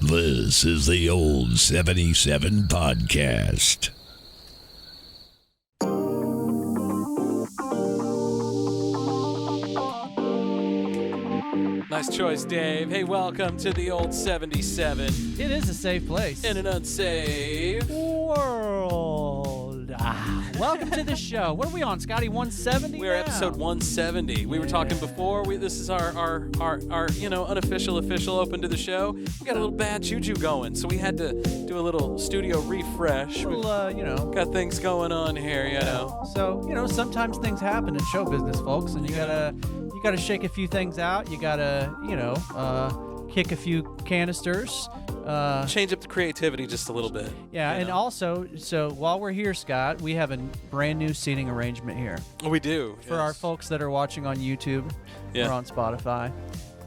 This is the Old 77 Podcast. Nice choice, Dave. Hey, welcome to the Old 77. It is a safe place. In an unsafe world. Welcome to the show. What are we on, Scotty? 170? We're episode 170. We were talking before. This is our unofficial open to the show. We got a little bad juju going, so we had to do a little studio refresh. Got things going on here, you know. So, sometimes things happen in show business, folks, and you gotta shake a few things out. You gotta, kick a few canisters. Change up the creativity just a little bit. Yeah, and also, so while we're here, Scott, we have a brand new seating arrangement here. We do. For our folks that are watching on YouTube or on Spotify.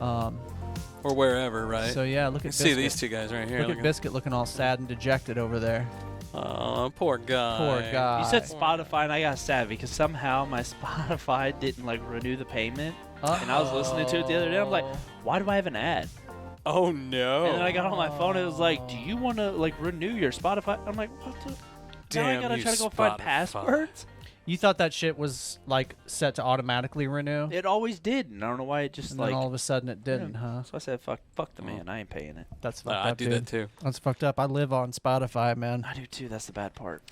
Or wherever, right? So, yeah, look at Biscuit. See these two guys right here. Look at Biscuit looking all sad and dejected over there. Oh, poor guy. Poor guy. You said Spotify, and I got sad because somehow my Spotify didn't, renew the payment. And I was listening to it the other day. I'm like, why do I have an ad? Oh, no. And then I got on my phone, and it was like, do you want to, renew your Spotify? I'm like, what the? Damn, now I got to try to go find passwords? You thought that shit was, set to automatically renew? It always did, and I don't know why it just, and then all of a sudden it didn't, huh? So I said, fuck the man. I ain't paying it. That's fucked up, I do that, too. That's fucked up. I live on Spotify, man. I do, too. That's the bad part.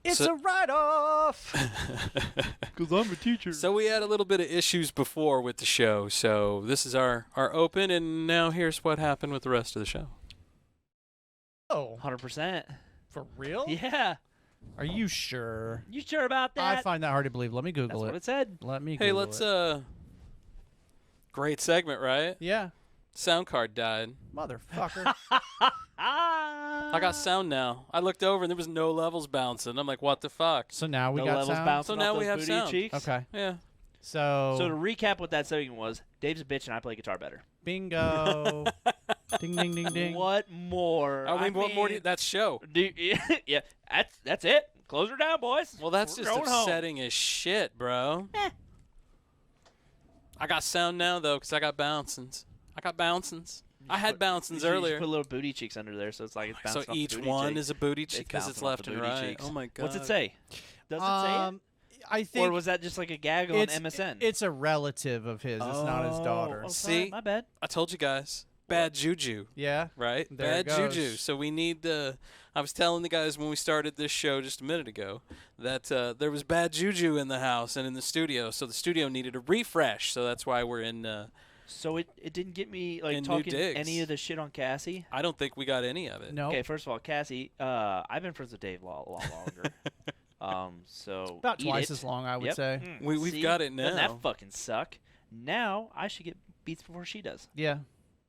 It's a write-off! Because I'm a teacher. So we had a little bit of issues before with the show, so this is our open, and now here's what happened with the rest of the show. Oh. 100%. For real? Yeah. Are you sure? You sure about that? I find that hard to believe. Let me Google That's it. what it said. Let me Hey, Google let's, it. Great segment, right? Yeah. Sound card died. Motherfucker. I got sound now. I looked over, and there was no levels bouncing. I'm like, what the fuck? So now we No got levels sound? bouncing So now off we those have booty sound. cheeks. Okay. Yeah. So to recap what that segment was, Dave's a bitch and I play guitar better. bingo. Ding, ding, ding, ding. What more? I mean, what more do you, that's show. Yeah, that's it. Close her down, boys. Well, that's We're just going home. upsetting as shit, bro. I got sound now, though, because I got bouncings. I had bouncings You earlier. just put little booty cheeks under there, so it's like it's bouncing So off the each booty one cheek. is a booty cheek because it's bouncing off left the and booty right. cheeks. Oh, my God. What's it say? Does it say it? I think Or was that just like a gag on MSN? It's a relative of his. It's not his daughter. Oh, See? sorry, my bad. I told you guys. Bad juju. Yeah. Right? There Bad it goes. juju. So we need I was telling the guys when we started this show just a minute ago that there was bad juju in the house and in the studio. So the studio needed a refresh. So that's why we're in. So it didn't get me In new talking digs. any of the shit on Cassie. I don't think we got any of it. No. Okay, first of all, Cassie, I've been friends with Dave a lot longer. So About eat twice it. as long, I would Yep. say. We've See? got it Doesn't now. that fucking suck? Now I should get beats before she does. Yeah.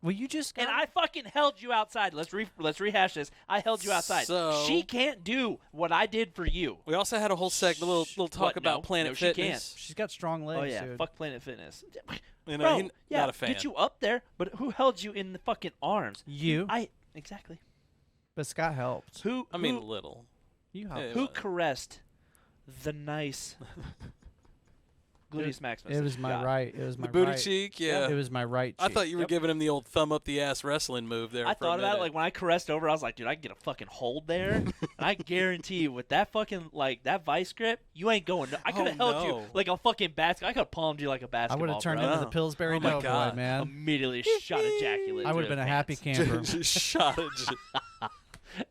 Well, you just got And I fucking held you outside. Let's rehash this. I held you outside. So- She can't do what I did for you. We also had a whole segment, little talk What? about No. Planet No, she can't. Fitness. She's got strong legs, Oh yeah, dude. fuck Planet Fitness. You know, Bro, he's yeah, not a fan. get you up there, but who held you in the fucking arms? You. Exactly. But Scott helped. Who? I mean, little. You Yeah, helped. Who caressed the nice gluteus maximus? It was my God. right. It was my The booty right. cheek, yeah. It was my right cheek. I thought you were giving him the old thumb up the ass wrestling move there. I for a thought about it minute. like when I caressed over, I was like, dude, I can get a fucking hold there. And I guarantee you, with that fucking that vice grip, you ain't going. I could have held you no. like a fucking basket. I could have palmed you like a I basketball. would have turned bro. into the Pillsbury Oh my Doughboy, God. man. Immediately shot ejaculate. I would have been a happy camper. Just shot it.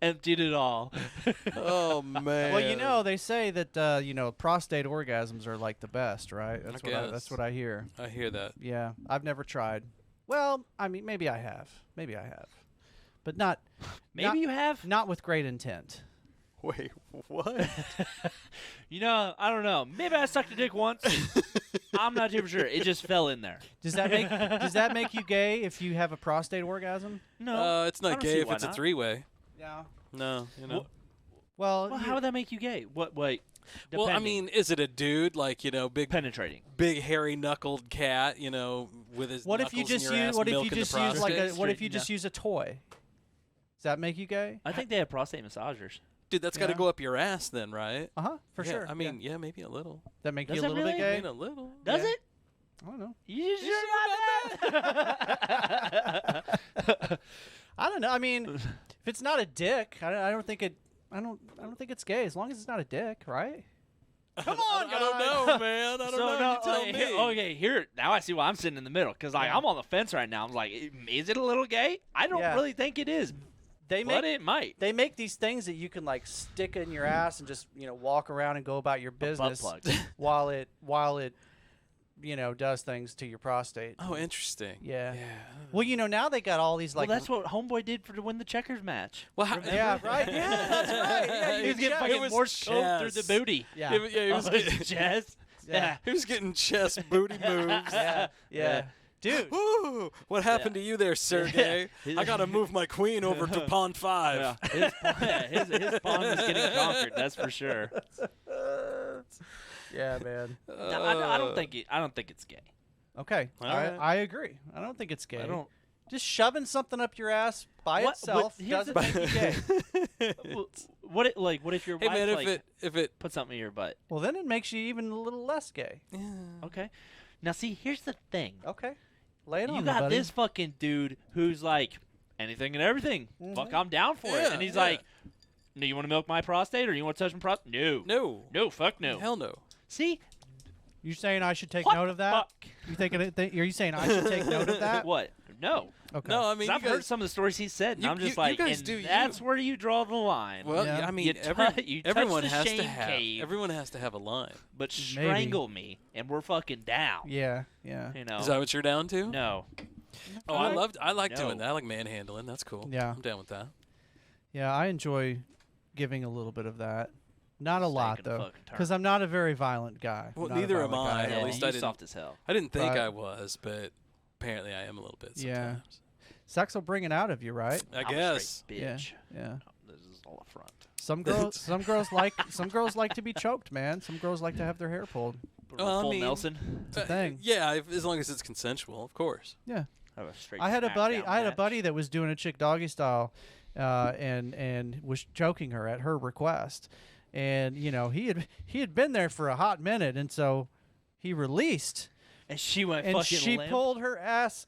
Emptied it all. Oh man. Well, they say that prostate orgasms are like the best, right? That's guess. that's what I hear. I hear that. Yeah, I've never tried. Well, I mean, maybe I have, but not. Maybe you have. Not with great intent. Wait, what? I don't know. Maybe I sucked a dick once. I'm not too sure. It just fell in there. Does that make you gay if you have a prostate orgasm? No. It's I not don't gay see if why it's a not. three-way. Yeah. No, Well, Well, how would that make you gay? What? Wait. Well, I depending. mean, is it a dude big penetrating. big hairy knuckled cat, with his what if you knuckles in just your use? ass What if you milking the just use like a? prostate? What if you No. just use a toy? Does that make you gay? I think they have prostate massagers. Dude, that's got to Yeah. go up your ass then, right? For Yeah, sure. I mean, yeah, maybe a little. that make Does you a it little bit really? I gay. mean, a little. Does Yeah. it? I don't know. You sure about that? I don't know. I mean, if it's not a dick, I don't think it. I don't think it's gay as long as it's not a dick, right? Come on, guys. I don't know, man. I don't know. You tell me. Okay, here now I see why I'm sitting in the middle because I'm on the fence right now. I'm like, is it a little gay? I don't really think it is. But it might. They make these things that you can like stick in your ass and just walk around and go about your business while it does things to your prostate. Oh, interesting. Yeah. Well, now they got all these like. Well, that's what Homeboy did to win the checkers match. Well, yeah, right. Yeah, that's right. Yeah, he was getting fucking more coke through the booty. Yeah. He was getting chest. Yeah. He was getting chest booty moves. Yeah. Dude. Ooh, what happened to you there, Sergey? I got to move my queen over to pawn 5. Yeah. His pawn was getting conquered, that's for sure. Yeah, man. No, I don't think it's gay. Okay. right. I agree. I don't think it's gay. I don't. Just shoving something up your ass by itself doesn't make you gay. What if your wife man, if it put something in your butt? Well, then it makes you even a little less gay. Yeah. Okay. Now see, here's the thing. Okay. Lay it on You me, got buddy. this fucking dude who's like anything and everything. Fuck, I'm down for it. And he's like, "No, you want to milk my prostate or you want to touch my prostate? No, fuck no. Hell no. See, You saying I should take what note of that? fuck? Are you saying I should take note of that? What? No. Okay. No, I mean, 'Cause I've you heard guys, some of the stories he said, and you- I'm just you like, guys and do that's you. where you draw the line. well, Yeah. I mean, You touch everyone the has to shame have. cave. Everyone has to have a line. But strangle me, and we're fucking down. Yeah. You know? Is that what you're down to? No. Oh, I like No. doing that. I like manhandling. That's cool. Yeah. I'm down with that. Yeah, I enjoy giving a little bit of that. Not a lot Taking a though, fucking turn. because I'm not a very violent guy. Well, Not a neither am violent I. guy At all. least you I didn't- soft as hell. I didn't think Right. I was, but apparently I am a little bit Yeah. sometimes. Sex will bring it out of you, right? I I'm a guess. straight bitch. Yeah. This is all a front. Some girls like to be choked, man. Some girls like to have their hair pulled. Well, I Full mean- Nelson. It's a thing. Yeah, as long as it's consensual, of course. Yeah. Have a straight I had a buddy. smackdown I had a match. buddy that was doing a chick doggy style, and was choking her at her request, and he had been there for a hot minute, and so he released, And she went and fucking she limp. pulled her ass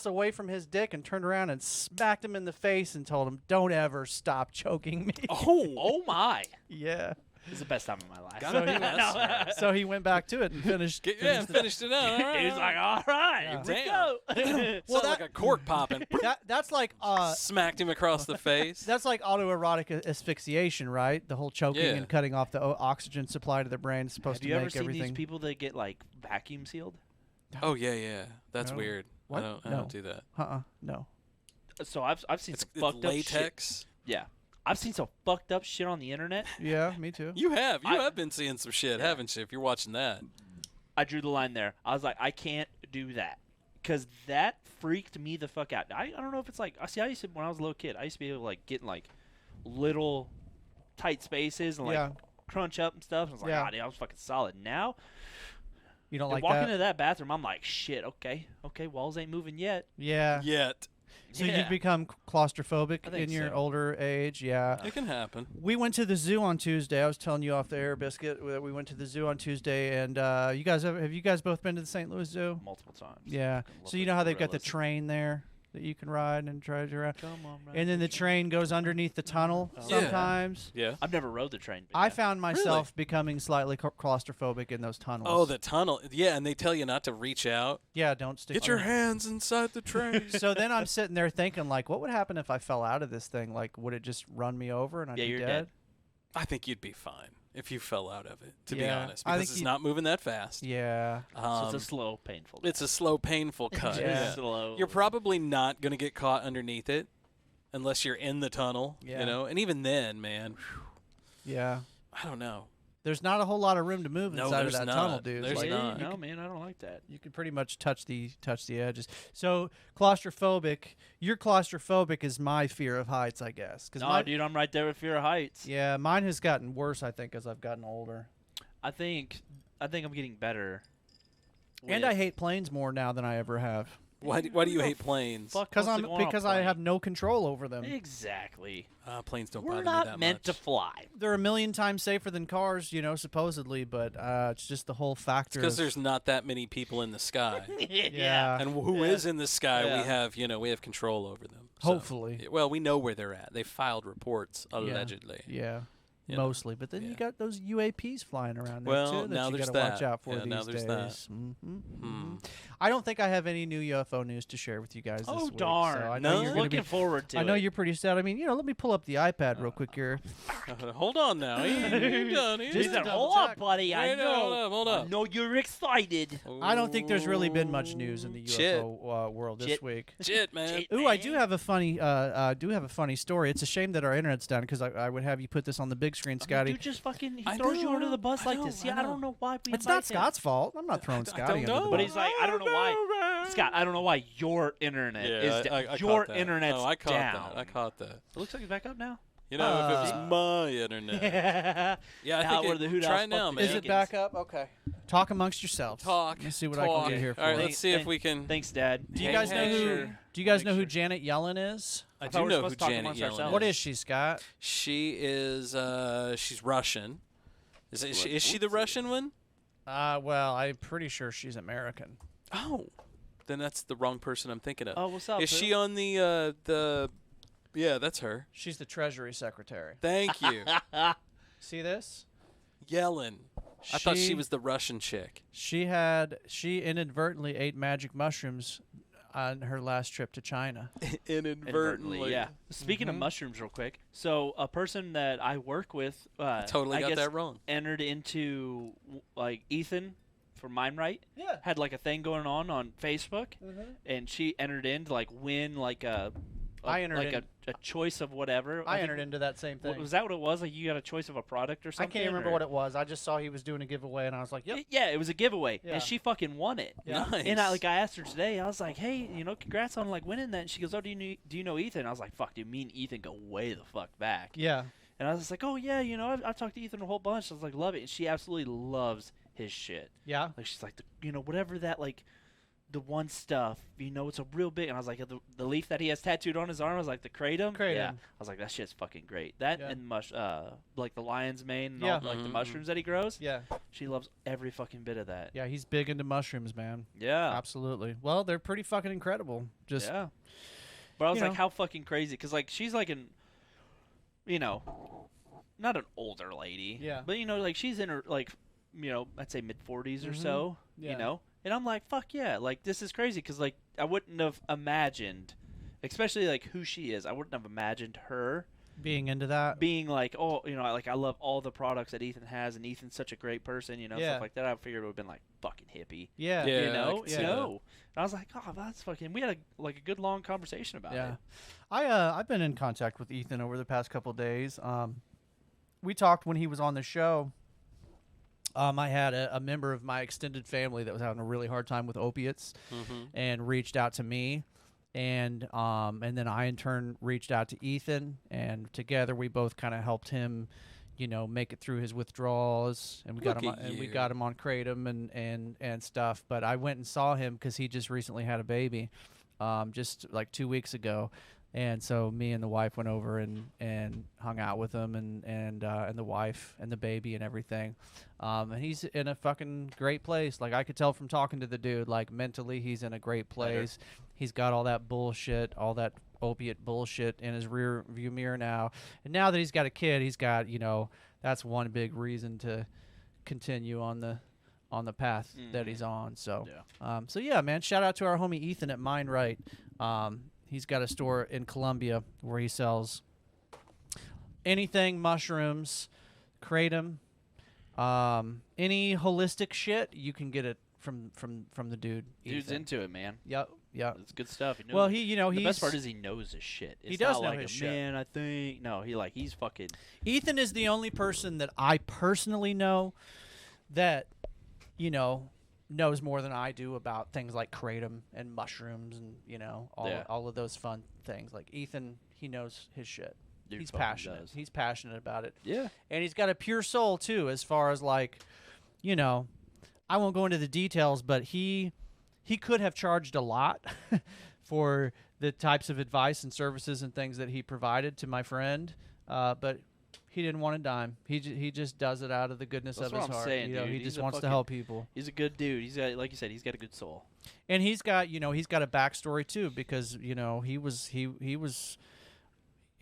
away from his dick and turned around and smacked him in the face and told him, "Don't ever stop choking me." Oh my. Yeah. This is the best time of my life. Gotta be less. So he went back to it and finished. Finished it out. All right. He was like, all right, Yeah. here we go. Sounded Well, like a cork popping. that's like Smacked him across the face. that's like autoerotic asphyxiation, right? The whole choking Yeah. and cutting off the oxygen supply to the brain is supposed Have to you ever make seen everything. these people that get like vacuum sealed? Oh yeah. That's No. weird. What? I No. don't do that. No. So I've seen It's some fucked up shit. latex. Yeah, I've seen some fucked up shit on the internet. Yeah, me too. You have I- been seeing some shit, haven't you? If you're watching that. I drew the line there. I was like, I can't do that because that freaked me the fuck out. I don't know if it's like I used to when I was a little kid. I used to be able to like get in like little tight spaces and like Yeah. crunch up and stuff. I was like, Yeah. dude, I was fucking solid. Now, You don't to like walk that? into that bathroom, I'm like, shit. Okay, walls ain't moving yet. Yeah. Yet. So Yeah. you become claustrophobic I think in your so. older age. Yeah. It can happen. We went to the zoo on Tuesday. I was telling you off the air, Biscuit, that we went to the zoo on Tuesday, and you guys have you guys both been to the St. Louis Zoo? Multiple times. Yeah. Love So you the know how they've got the gorillas. train there that you can ride and drive around, Come on, man. and then the train goes underneath the tunnel Oh. Yeah. sometimes. Yeah. I've never rode the train. but I yeah. found myself becoming slightly claustrophobic in those tunnels. Oh, the tunnel. Yeah, and they tell you not to reach out. yeah, don't stick. Get your hands inside the train. So then I'm sitting there thinking, like, what would happen if I fell out of this thing? Like, would it just run me over and I'd Yeah, be you're dead? dead. I think you'd be fine if you fell out of it, to be Yeah, honest, I because think it's you'd- not moving that fast. Yeah. So it's a slow, painful. It's a slow, painful cut. Yeah. Yeah. Slow. You're probably not going to get caught underneath it unless you're in the tunnel, Yeah. you know? And even then, man, Yeah. I don't know. There's not a whole lot of room to move No, inside of there's that not. tunnel, dude. There's Like, not. No, man, I don't like that. you can pretty much touch the edges. So claustrophobic. Your claustrophobic is my fear of heights, I guess. No, dude, I'm right there with fear of heights. Yeah, mine has gotten worse, I think, as I've gotten older. I think I'm getting better. And I hate planes more now than I ever have. Why do you hate planes? Because I have no control over them. Exactly. Planes don't We're bother me not that meant much. to fly. They're a million times safer than cars, supposedly, but it's just the whole factor. Because of- there's not that many people in the sky. yeah. And who is in the sky, Yeah. we have control over them. So, Hopefully. well, we know where they're at. They filed reports allegedly. Yeah. You know? Mostly, but then Yeah. you got those UAPs flying around there Well, too that now you there's gotta watch that. out for Yeah, these now there's days. that. Mm-hmm. I don't think I have any new UFO news to share with you guys this week. darn! So I know None? you're gonna Looking be, forward to I know it. you're pretty sad. I mean, let me pull up the iPad real quick here. Hold on now. He ain't done. He Just ain't He said, to done. "Hold double up, buddy. I Wait, know. hold I up. know you're excited." I don't think there's really been much news in the Shit. UFO world this Shit. week. Shit, man. Shit. Ooh, I do have a funny story. It's a shame that our internet's down because I would have you put this on the big screen, Scotty. Dude just fucking I throws you know, under the bus I like know, this. I Yeah, I know. don't know why we It's invite not him. Scott's fault. I'm not throwing I Scotty don't under know. the But bus. he's like, I don't know why. Scott, I don't know why your internet is down. I Your caught that. internet's Oh, I caught down. that. I caught that. It looks like it's back up now. You know, if it was my internet. Yeah, I Now think we're the Hoot try House it now, fuck man. Is it back up? Okay. Talk amongst yourselves. Talk. Let me see what talk. I can get here for All right, you. let's see if we can. Thanks, Dad. Do you Hey, guys know hey, who? sure. Do you guys know Make who sure. Janet Yellen is? I thought do we were know supposed who to talk Janet amongst Yellen ourselves. What is she, Scott? She is. She's Russian. Is she the Russian one? Well, I'm pretty sure she's American. Oh, then that's the wrong person I'm thinking of. Oh, what's up? Is she on the? Yeah, that's her. She's the Treasury Secretary. Thank you, See this? Yellen. I thought she was the Russian chick. She inadvertently ate magic mushrooms on her last trip to China. Inadvertently. Yeah. Speaking of mushrooms, real quick. So a person that I work with, Totally I got guess that wrong. entered into like Ethan from Mine Right. Yeah. Had like a thing going on Facebook, and she entered in to like win like I entered like in- a choice of whatever. I think- entered into that same thing. Was that what it was? Like you got a choice of a product or I something? can't even remember or- what it was. I just saw he was doing a giveaway, and I was like, "Yep." Yeah, it was a giveaway, Yeah. and she fucking won it. Yeah. Nice. And I asked her today. I was like, "Hey, congrats on like winning that." And she goes, "Oh, do you know Ethan?" I was like, "Fuck, dude, me and Ethan go way the fuck back." Yeah. And I was just like, "Oh yeah, I've talked to Ethan a whole bunch." I was like, "Love it," and she absolutely loves his shit. Yeah. Like she's like, whatever that like, the one stuff, it's a real big. And I was like, the leaf that he has tattooed on his arm, I was like, the kratom. Kratom. Yeah. I was like, that shit's fucking great. That Yeah. and like the lion's mane and Yeah. all like the mushrooms that he grows. Yeah. She loves every fucking bit of that. Yeah. He's big into mushrooms, man. Yeah. Absolutely. Well, they're pretty fucking incredible. Just Yeah. But I was you like, know. how fucking crazy? Because, like, she's like not an older lady. Yeah. But, like, she's in her, like, I'd say mid 40s or so, Yeah. And I'm like, fuck yeah. Like, this is crazy because, like, I wouldn't have imagined, especially, like, who she is. I wouldn't have imagined her being into that. being like, oh, like, I love all the products that Ethan has, and Ethan's such a great person, Yeah. stuff like that. I figured it would have been, like, fucking hippie. Yeah. Yeah. I can see that. And I was like, oh, that's fucking. We had a good long conversation about Yeah. it. I've been in contact with Ethan over the past couple days. We talked when he was on the show. I had a member of my extended family that was having a really hard time with opiates and reached out to me. And then I in turn reached out to Ethan, and together we both kind of helped him, make it through his withdrawals, and we got him on kratom and stuff. But I went and saw him because he just recently had a baby, just like 2 weeks ago. And so me and the wife went over and hung out with him and the wife and the baby and everything. And he's in a fucking great place. Like I could tell from talking to the dude, like mentally he's in a great place. He's got all that bullshit, all that opiate bullshit in his rear view mirror now. And now that he's got a kid, he's got, that's one big reason to continue on the path that he's on. So, yeah, man, shout out to our homie Ethan at Mine Right. He's got a store in Columbia where he sells anything mushrooms, kratom, any holistic shit. You can get it from the dude. Dude's Ethan. into it, man. Yep. It's good stuff. He knows Well, it. the The best he's part is he knows his shit. It's does not know like his a shit. man, I think. No, he's fucking. Ethan is the only person that I personally know that knows more than I do about things like kratom and mushrooms and all of those fun things. Like Ethan, he knows his shit. Dude He's fucking passionate. does. He's passionate about it. Yeah. And he's got a pure soul too, as far as like, I won't go into the details, but he could have charged a lot for the types of advice and services and things that he provided to my friend, but he didn't want a dime. He just does it out of the goodness That's of what his I'm heart. saying, dude. He He's just a wants to fucking- help people. He's a good dude. He's got, like you said, he's got a good soul. And he's got, he's got a backstory too, because he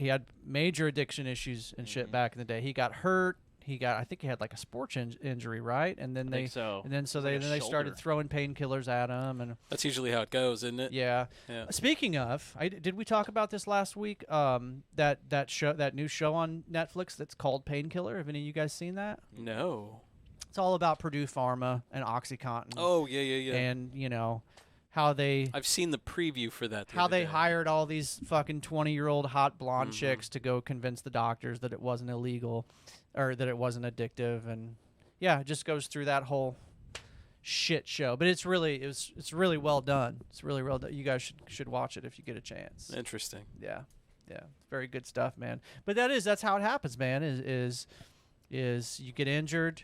had major addiction issues and shit back in the day. He got hurt. I think he had like a sports injury, right? And then they started throwing painkillers at him, and that's usually how it goes, isn't it? Yeah. Speaking of, did we talk about this last week? That new show on Netflix that's called Painkiller. Have any of you guys seen that? No. It's all about Purdue Pharma and OxyContin. Oh yeah. And how they. I've seen the preview for that. How they hired all these fucking 20-year-old hot blonde chicks to go convince the doctors that it wasn't illegal, or that it wasn't addictive, and it just goes through that whole shit show. But it's really well done. It's really well done. You guys should watch it if you get a chance. Interesting. Yeah, very good stuff, man. But that's how it happens, man. Is you get injured,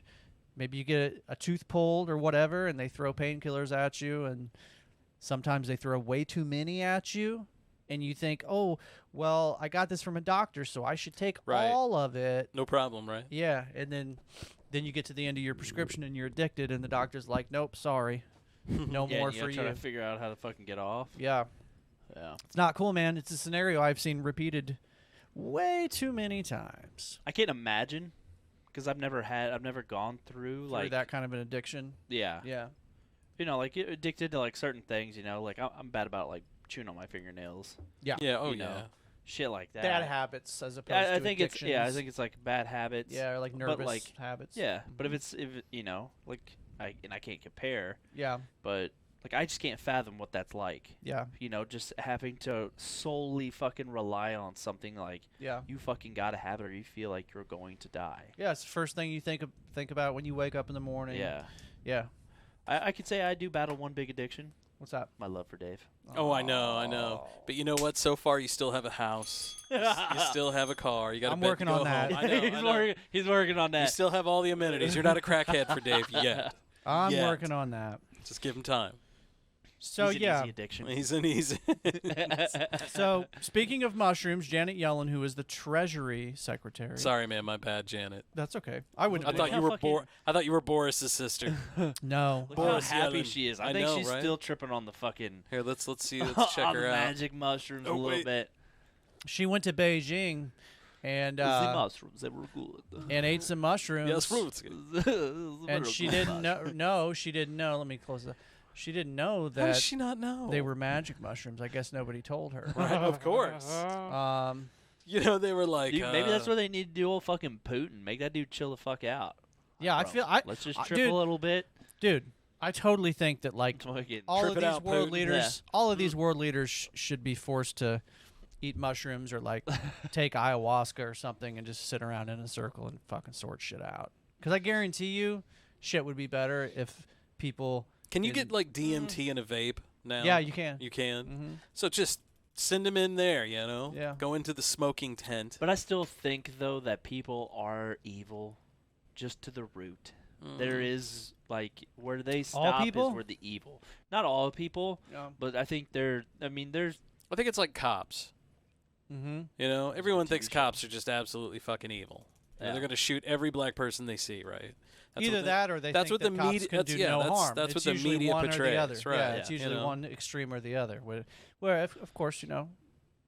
maybe you get a tooth pulled or whatever, and they throw painkillers at you, and sometimes they throw way too many at you, and you think, oh, well, I got this from a doctor, so I should take all of it. No problem, right? Yeah, and then you get to the end of your prescription and you're addicted, and the doctor's like, nope, sorry, no more for you. Try to figure out how to fucking get off. Yeah. It's not cool, man. It's a scenario I've seen repeated way too many times. I can't imagine, because I've never gone through like that kind of an addiction. Yeah. Like addicted to like certain things. Like I'm bad about like chewing on my fingernails. Yeah. Yeah. Oh yeah. Shit like that. Bad habits as opposed to I think addictions. I think it's like bad habits. Yeah, or like nervous habits. Yeah, but if I can't compare. Yeah. But like I just can't fathom what that's like. Yeah. Just having to solely fucking rely on something like you fucking gotta have it or you feel like you're going to die. Yeah, it's the first thing you think about when you wake up in the morning. Yeah. Yeah. I could say I do battle one big addiction. What's that? My love for Dave. Oh, I know. But you know what? So far, you still have a house. You still have a car. You got. I'm working on that. I know, He's working on that. You still have all the amenities. You're not a crackhead for Dave yet. I'm working on that. Just give him time. So he's an easy addiction. He's an easy. So speaking of mushrooms, Janet Yellen, who is the Treasury Secretary. Sorry, man, my bad, Janet. That's okay. I wouldn't. I thought you were Boris's sister. No. Look Boris how happy Yellen. she is. I think know, she's right? still tripping on the fucking. Here, let's see. Let's check on her the out. magic mushrooms a little bit. She went to Beijing, and the mushrooms, they were good. And ate some mushrooms. Yes, fruits. And she didn't know. No, she didn't know. Let me close that. She didn't know that. How does she not know? They were magic mushrooms. I guess nobody told her. Right, of course. They were like. Maybe that's where they need to do old fucking Putin. Make that dude chill the fuck out. Yeah, I feel. Let's just trip a little bit, dude. I totally think that like all of these world leaders, all of these world leaders should be forced to eat mushrooms or like take ayahuasca or something and just sit around in a circle and fucking sort shit out. Because I guarantee you, shit would be better if people. Can you get like DMT in a vape now? Yeah, you can. You can. Mm-hmm. So just send them in there, Yeah. Go into the smoking tent. But I still think though that people are evil, just to the root. There is like where they stop is where the evil. Not all people, but I think there's. I think it's like cops. Mm-hmm. Everyone thinks cops are just absolutely fucking evil. Yeah. They're gonna shoot every black person they see, right? That's Either that or they think that cops can do no harm. That's what it's the media one portrays, or the other. right? Yeah, it's usually one extreme or the other. Where of course,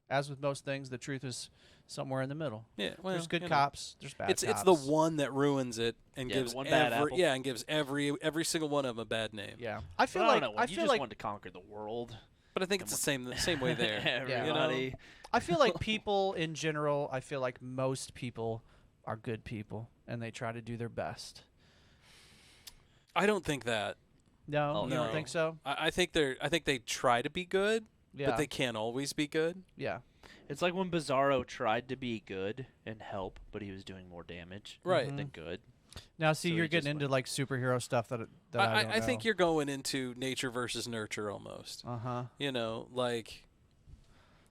as with most things, the truth is somewhere in the middle. Yeah, well, there's good cops, there's bad cops. It's the one that ruins it and gives one bad apple. Yeah, and gives every single one of them a bad name. Yeah, I feel like I you feel just like wanted to conquer the world. But I think it's the same way there. Everybody. I feel like people in general. I feel like most people are good people and they try to do their best. I don't think that. No, you don't think so? I think they try to be good, but they can't always be good. Yeah. It's like when Bizarro tried to be good and help, but he was doing more damage than good. Now, see, you're getting into like superhero stuff that I don't know. I think you're going into nature versus nurture almost. Like,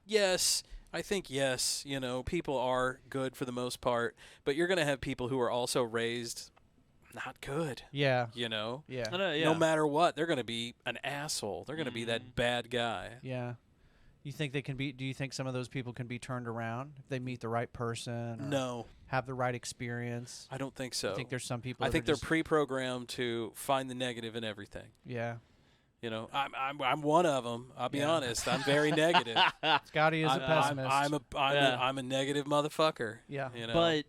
yes, I think yes, people are good for the most part, but you're going to have people who are also raised not good. Yeah. Yeah. Yeah. No matter what, they're going to be an asshole. They're going to be that bad guy. Yeah. You think they can be? Do you think some of those people can be turned around if they meet the right person? Or no. Have the right experience? I don't think so. I think there's some people. I think they're pre-programmed to find the negative in everything. Yeah. You know, I'm one of them. I'll be honest. I'm very negative. Scotty is a pessimist. I'm a negative motherfucker. Yeah. You know? But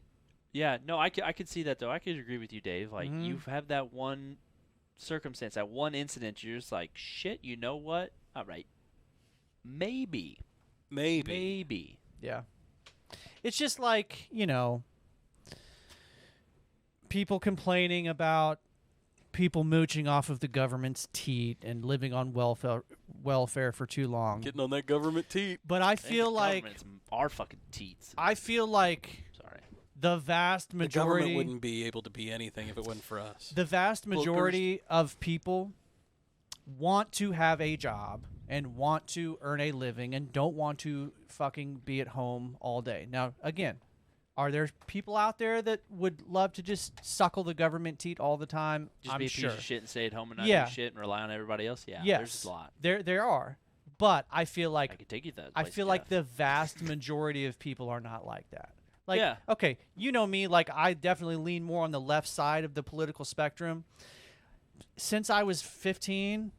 yeah, no, I could see that though. I could agree with you, Dave. Like you have that one circumstance, that one incident. You're just like, shit. You know what? All right, maybe. Yeah. It's just like, you know, people complaining about people mooching off of the government's teat and living on welfare for too long. Getting on that government teat. But I feel like our fucking teats. I feel like the vast majority, the government wouldn't be able to be anything if it wasn't for us. The vast majority of people want to have a job and want to earn a living and don't want to fucking be at home all day. Now, again, are there people out there that would love to just suckle the government teat all the time? Just I'm be a sure. piece of shit and stay at home and not do shit and rely on everybody else? Yeah, yes, there's a lot. There are. But I feel like I could take you to that I place, feel like the vast majority of people are not like that. Like, yeah. Okay, you know me, like I definitely lean more on the left side of the political spectrum. Since I was 15,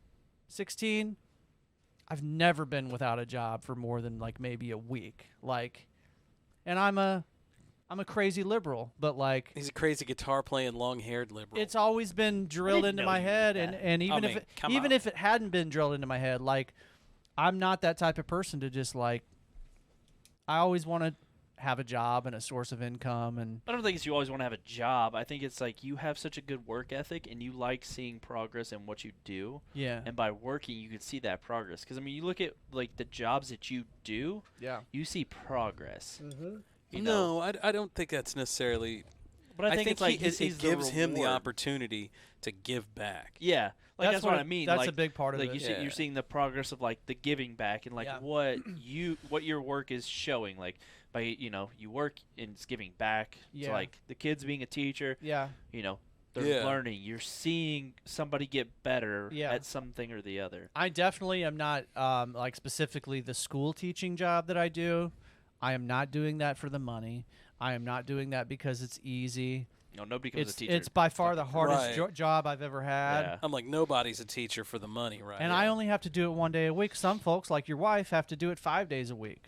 16, I've never been without a job for more than like maybe a week. Like, and I'm a crazy liberal, but like he's a crazy guitar playing, long-haired liberal. It's always been drilled into my head, and even if it hadn't been drilled into my head, like I'm not that type of person to just like. I always want to have a job and a source of income, and I don't think it's you always want to have a job. I think it's like you have such a good work ethic and you like seeing progress in what you do. Yeah. And by working, you can see that progress. Because I mean, you look at like the jobs that you do. Yeah. You see progress. Mm-hmm. No, I don't think that's necessarily. But I think it's like it gives him the opportunity to give back. Yeah. Like that's what I mean. That's like, a big part of like it. You're seeing the progress of like the giving back and like what your work is showing. Like by you work and it's giving back. Yeah. So like the kids being a teacher. Yeah. They're learning. You're seeing somebody get better at something or the other. I definitely am not like specifically the school teaching job that I do. I am not doing that for the money. I am not doing that because it's easy. No, nobody becomes a teacher. It's by far the hardest job I've ever had. Yeah. I'm like, nobody's a teacher for the money, right? And I only have to do it one day a week. Some folks, like your wife, have to do it 5 days a week.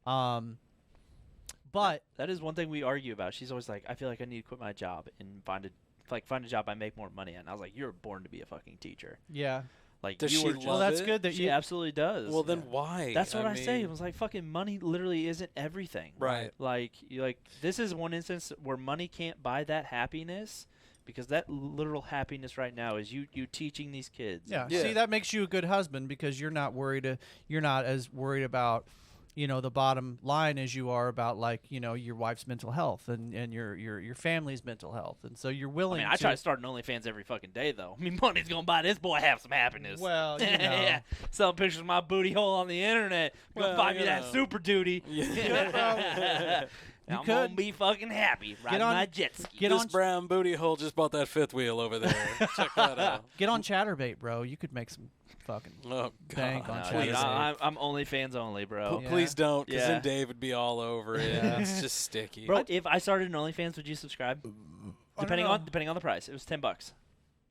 But that is one thing we argue about. She's always like, I feel like I need to quit my job and find a job I make more money at. And I was like, you're born to be a fucking teacher. Yeah. Like, does she well, that's good that she absolutely does. Well, then why? That's what I say. It was like fucking money literally isn't everything. Right. Like this is one instance where money can't buy that happiness, because that literal happiness right now is you teaching these kids. Yeah. See, that makes you a good husband because you're not as worried about the bottom line as you are about like your wife's mental health and your family's mental health, and so you're willing. I try to start an OnlyFans every fucking day though. I mean, money's gonna buy this boy have some happiness. Well, yeah, selling pictures of my booty hole on the internet. Gonna buy me that super duty. I'm gonna be fucking happy riding my jet ski. This brown booty hole just bought that fifth wheel over there. Check that out. Get on Chatterbait, bro. You could make some fucking bank on Chatterbait. I'm OnlyFans only, bro. Please don't, because then Dave would be all over it. It's just sticky. Bro, if I started an OnlyFans, would you subscribe? Depending on the price. It was $10.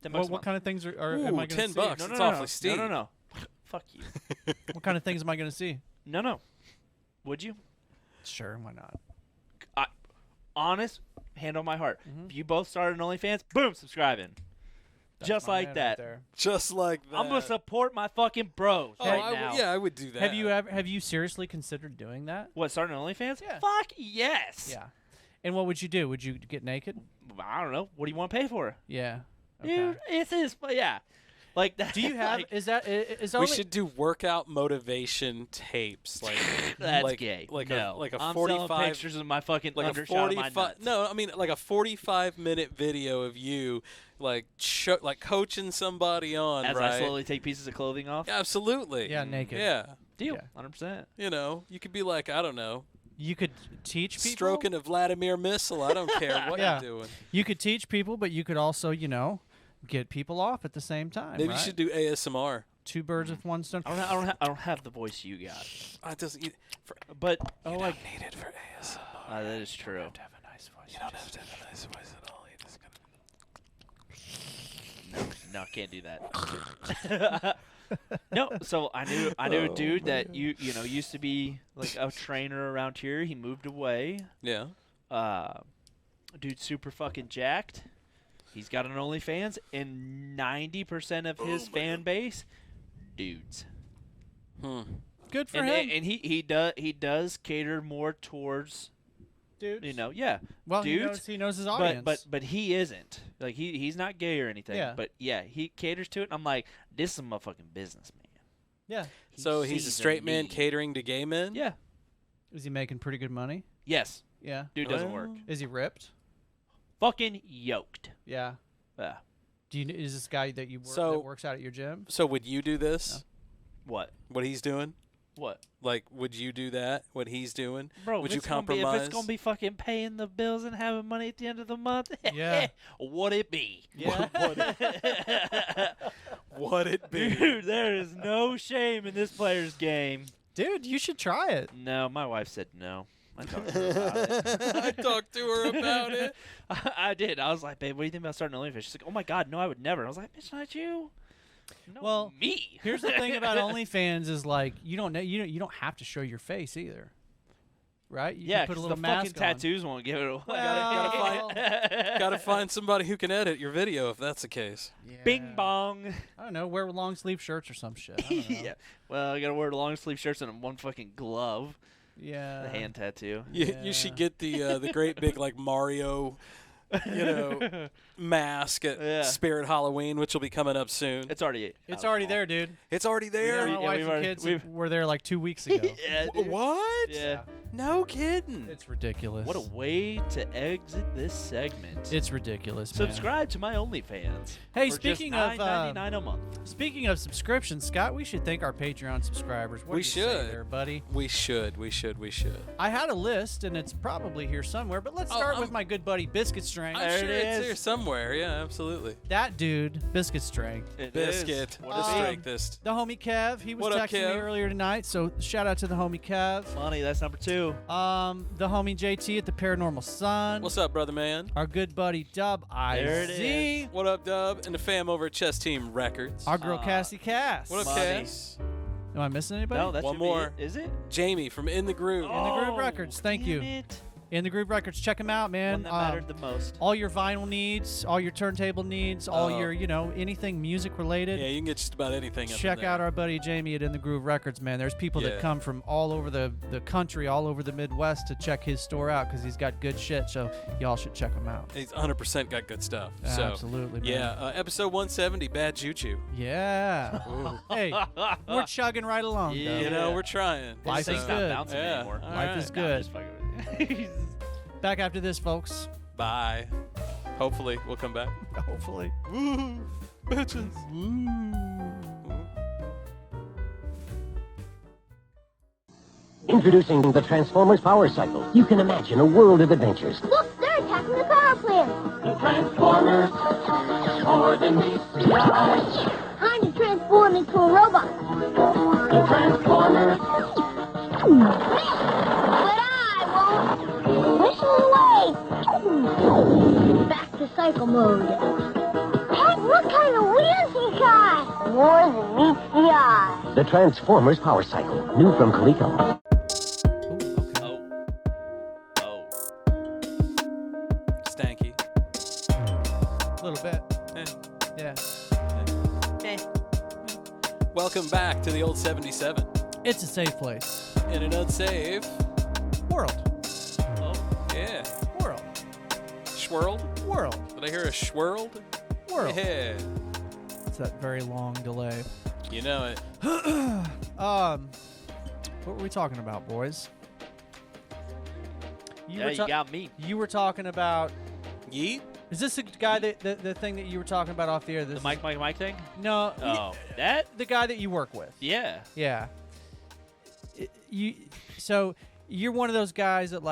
$10 what kind of things are am I going to see? $10. No, it's awfully steep. No. Fuck you. What kind of things am I going to see? No. Would you? Sure, why not? Honest, hand on my heart. If you both started an OnlyFans, boom, subscribing. That's just like that. Right just like that. I'm gonna support my fucking bros now. I would do that. Have you seriously considered doing that? What, starting an OnlyFans? Yeah. Fuck yes. Yeah. And what would you do? Would you get naked? I don't know. What do you want to pay for? Yeah. Okay. Yeah. Like that. Do you have? Is we should do workout motivation tapes. Like that's gay. Like no. a I'm 45 selling pictures of my fucking like a 45. No, I mean like a 45-minute video of you like coaching somebody on. As right? I slowly take pieces of clothing off. Absolutely. Yeah, naked. Yeah. Deal. Yeah. 100%. You could be like, I don't know. You could teach people. Stroking a Vladimir missile. I don't care what you're doing. You could teach people, but you could also, get people off at the same time. Maybe you should do ASMR. 2 birds with 1 stone. I don't have the voice you got. It doesn't. But you don't need it for ASMR. That is true. You don't have to have a nice voice. You don't have to have a nice voice at all. You just gotta. no, I can't do that. No, so I knew a dude that used to be like a trainer around here. He moved away. Yeah. Dude's super fucking jacked. He's got an OnlyFans, and 90% of his fan base, dudes. Good for And him. and he does cater more towards, Dudes. yeah. Well, dudes. he knows his audience. But he isn't. Like he's not gay or anything. Yeah. But yeah, he caters to it. I'm like, this is a motherfucking businessman. Yeah. So he's a sees straight man need. catering to gay men? Yeah. Is he making pretty good money? Yes. Yeah. Dude doesn't work. Is he ripped? Fucking yoked. Yeah. Yeah. Is this guy that that works out at your gym? So would you do this? What? What he's doing? What? Like, would you do that? What he's doing? Bro, would if you it's gonna be- compromise? if it's gonna be fucking paying the bills and having money at the end of the month, Yeah. would it be? Yeah. Would it be? Dude, there is no shame in this player's game. Dude, you should try it. No, my wife said no. I talked to her about it. I talked to her about it. I did. I was like, babe, what do you think about starting OnlyFans? She's like, oh my God, no, I would never. I was like, bitch, not you. No, Well, me. Here's the thing about OnlyFans is like you don't have to show your face either, right? You yeah, can put a 'cause little the mask fucking on. tattoos won't give it away. Well, Gotta find somebody who can edit your video if that's the case. yeah. Bing bong. I don't know. Wear long sleeve shirts or some shit. I don't know. Yeah. Well, I gotta wear the long sleeve shirts and one fucking glove. Yeah. The hand tattoo. You should get the great big like Mario, mask at Spirit Halloween, which will be coming up soon. It's already. It's already there, dude. It's already there. My Yeah, wife we've and already- kids we've- were there like 2 weeks ago. Yeah. dude. What? Yeah. No kidding. It's ridiculous. What a way to exit this segment. It's ridiculous, man. Subscribe to my OnlyFans. Hey, for speaking just of $9.99 a month. speaking of subscriptions, Scott, we should thank our Patreon subscribers. What We do you say should. there, buddy. We should. I had a list, and it's probably here somewhere. But let's start with my good buddy Biscuit Strength. I'm There sure it it's is. here somewhere. Yeah, absolutely. That dude, Biscuit Strength. It Biscuit. is. What What a a strengthist. The homie Kev, he was What up, texting me Kev? earlier tonight, so shout out to the homie Kev. Money, that's number 2. The homie JT at the Paranormal Sun. What's up, brother man? Our good buddy Dub There it IZ. is. What up, Dub? And the fam over at Chess Team Records. Our girl Kass Kass. What up, Money. Cass? Am I missing anybody? No, that One should more. be it. Is it? Jamie from In the Groove. In the Groove Records, thank you. Damn it. In the Groove Records, check them out, man. One that mattered the most. All your vinyl needs, all your turntable needs, all Oh. your, anything music related. Yeah, you can get just about anything. up in Check there. out our buddy Jamie at In the Groove Records, man. There's people Yeah. that come from all over the country, all over the Midwest to check his store out because he's got good shit. So y'all should check him out. He's 100% got good stuff. So, Absolutely, man. yeah, episode 170, Bad Juju. Yeah. hey, we're chugging right along, Yeah. though. You know, we're trying. Life This is thing's not good. bouncing Yeah. anymore. All Life right. is Nah, I'm good. just fucking with you. Back after this, folks. Bye. Hopefully, we'll come back. Hopefully. Woo! Bitches. Introducing the Transformers Power Cycle. You can imagine a world of adventures. Look, they're attacking the power plant. The Transformers, more than these guys. Time to transform into a robot. The Transformers, But I won't. Whistle away. Back to cycle mode. Hey, what kind of wheels he got? More than meets the eye. the Transformers Power Cycle. New from Coleco. Oh. Stanky. A little bit. Eh. Yeah. Welcome back to the old 77. It's a safe place. In an unsafe. World. Yeah. World. Swirled? World. Did I hear a swirled? World. Yeah. It's that very long delay. You know it. What were we talking about, boys? Yeah, you got me. You were talking about. Yeet? Is this the guy that the thing that you were talking about off the air? This The is- Mike thing? No. Oh, that? The guy that you work with. Yeah. Yeah. So you're one of those guys that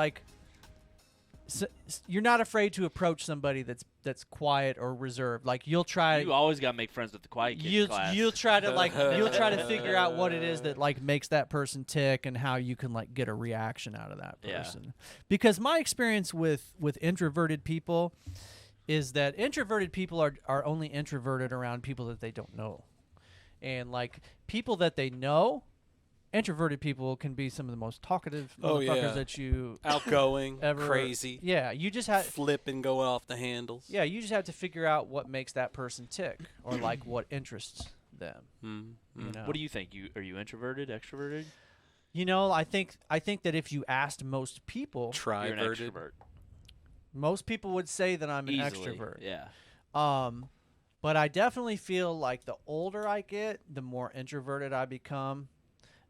you're not afraid to approach somebody that's quiet or reserved. Like you'll try. You always got to make friends with the quiet kid in class. You'll try to figure out what it is that makes that person tick and how you can get a reaction out of that Yeah. person. Because my experience with introverted people is that introverted people are only introverted around people that they don't know. And like people that they know, introverted people can be some of the most talkative motherfuckers that you outgoing, ever crazy. Yeah, you just have flipping, going off the handles. Yeah, you just have to figure out what makes that person tick or like what interests them. You know? What do you think? Are you introverted, extroverted? You know, I think that if you asked most people, You're an Triverted. extrovert. most people would say that I'm an Easily, extrovert. Yeah. But I definitely feel like the older I get, the more introverted I become.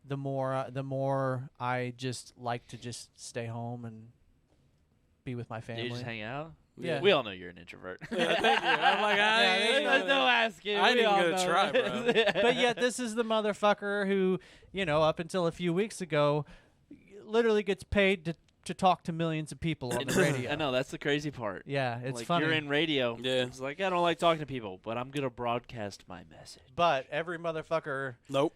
The more I just like to just stay home and be with my family. You just hang out. Yeah. We all know you're an introvert. Yeah, thank you. I'm like, There's no asking. I We didn't all go to know try, this. bro. But yet this is the motherfucker who, you know, up until a few weeks ago, literally gets paid to talk to millions of people on the radio. I know, that's the crazy part. Yeah, it's like, funny. You're in radio. Yeah. It's like, I don't like talking to people, but I'm going to broadcast my message. But every motherfucker, Nope.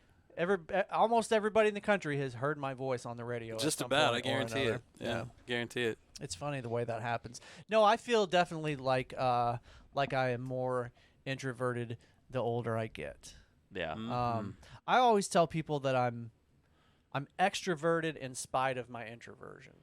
almost everybody in the country has heard my voice on the radio. at Just some about. I point or guarantee another. it. Yeah. Guarantee it. It's funny the way that happens. No, I feel definitely like I am more introverted the older I get. Yeah. I always tell people that I'm extroverted in spite of my introversion.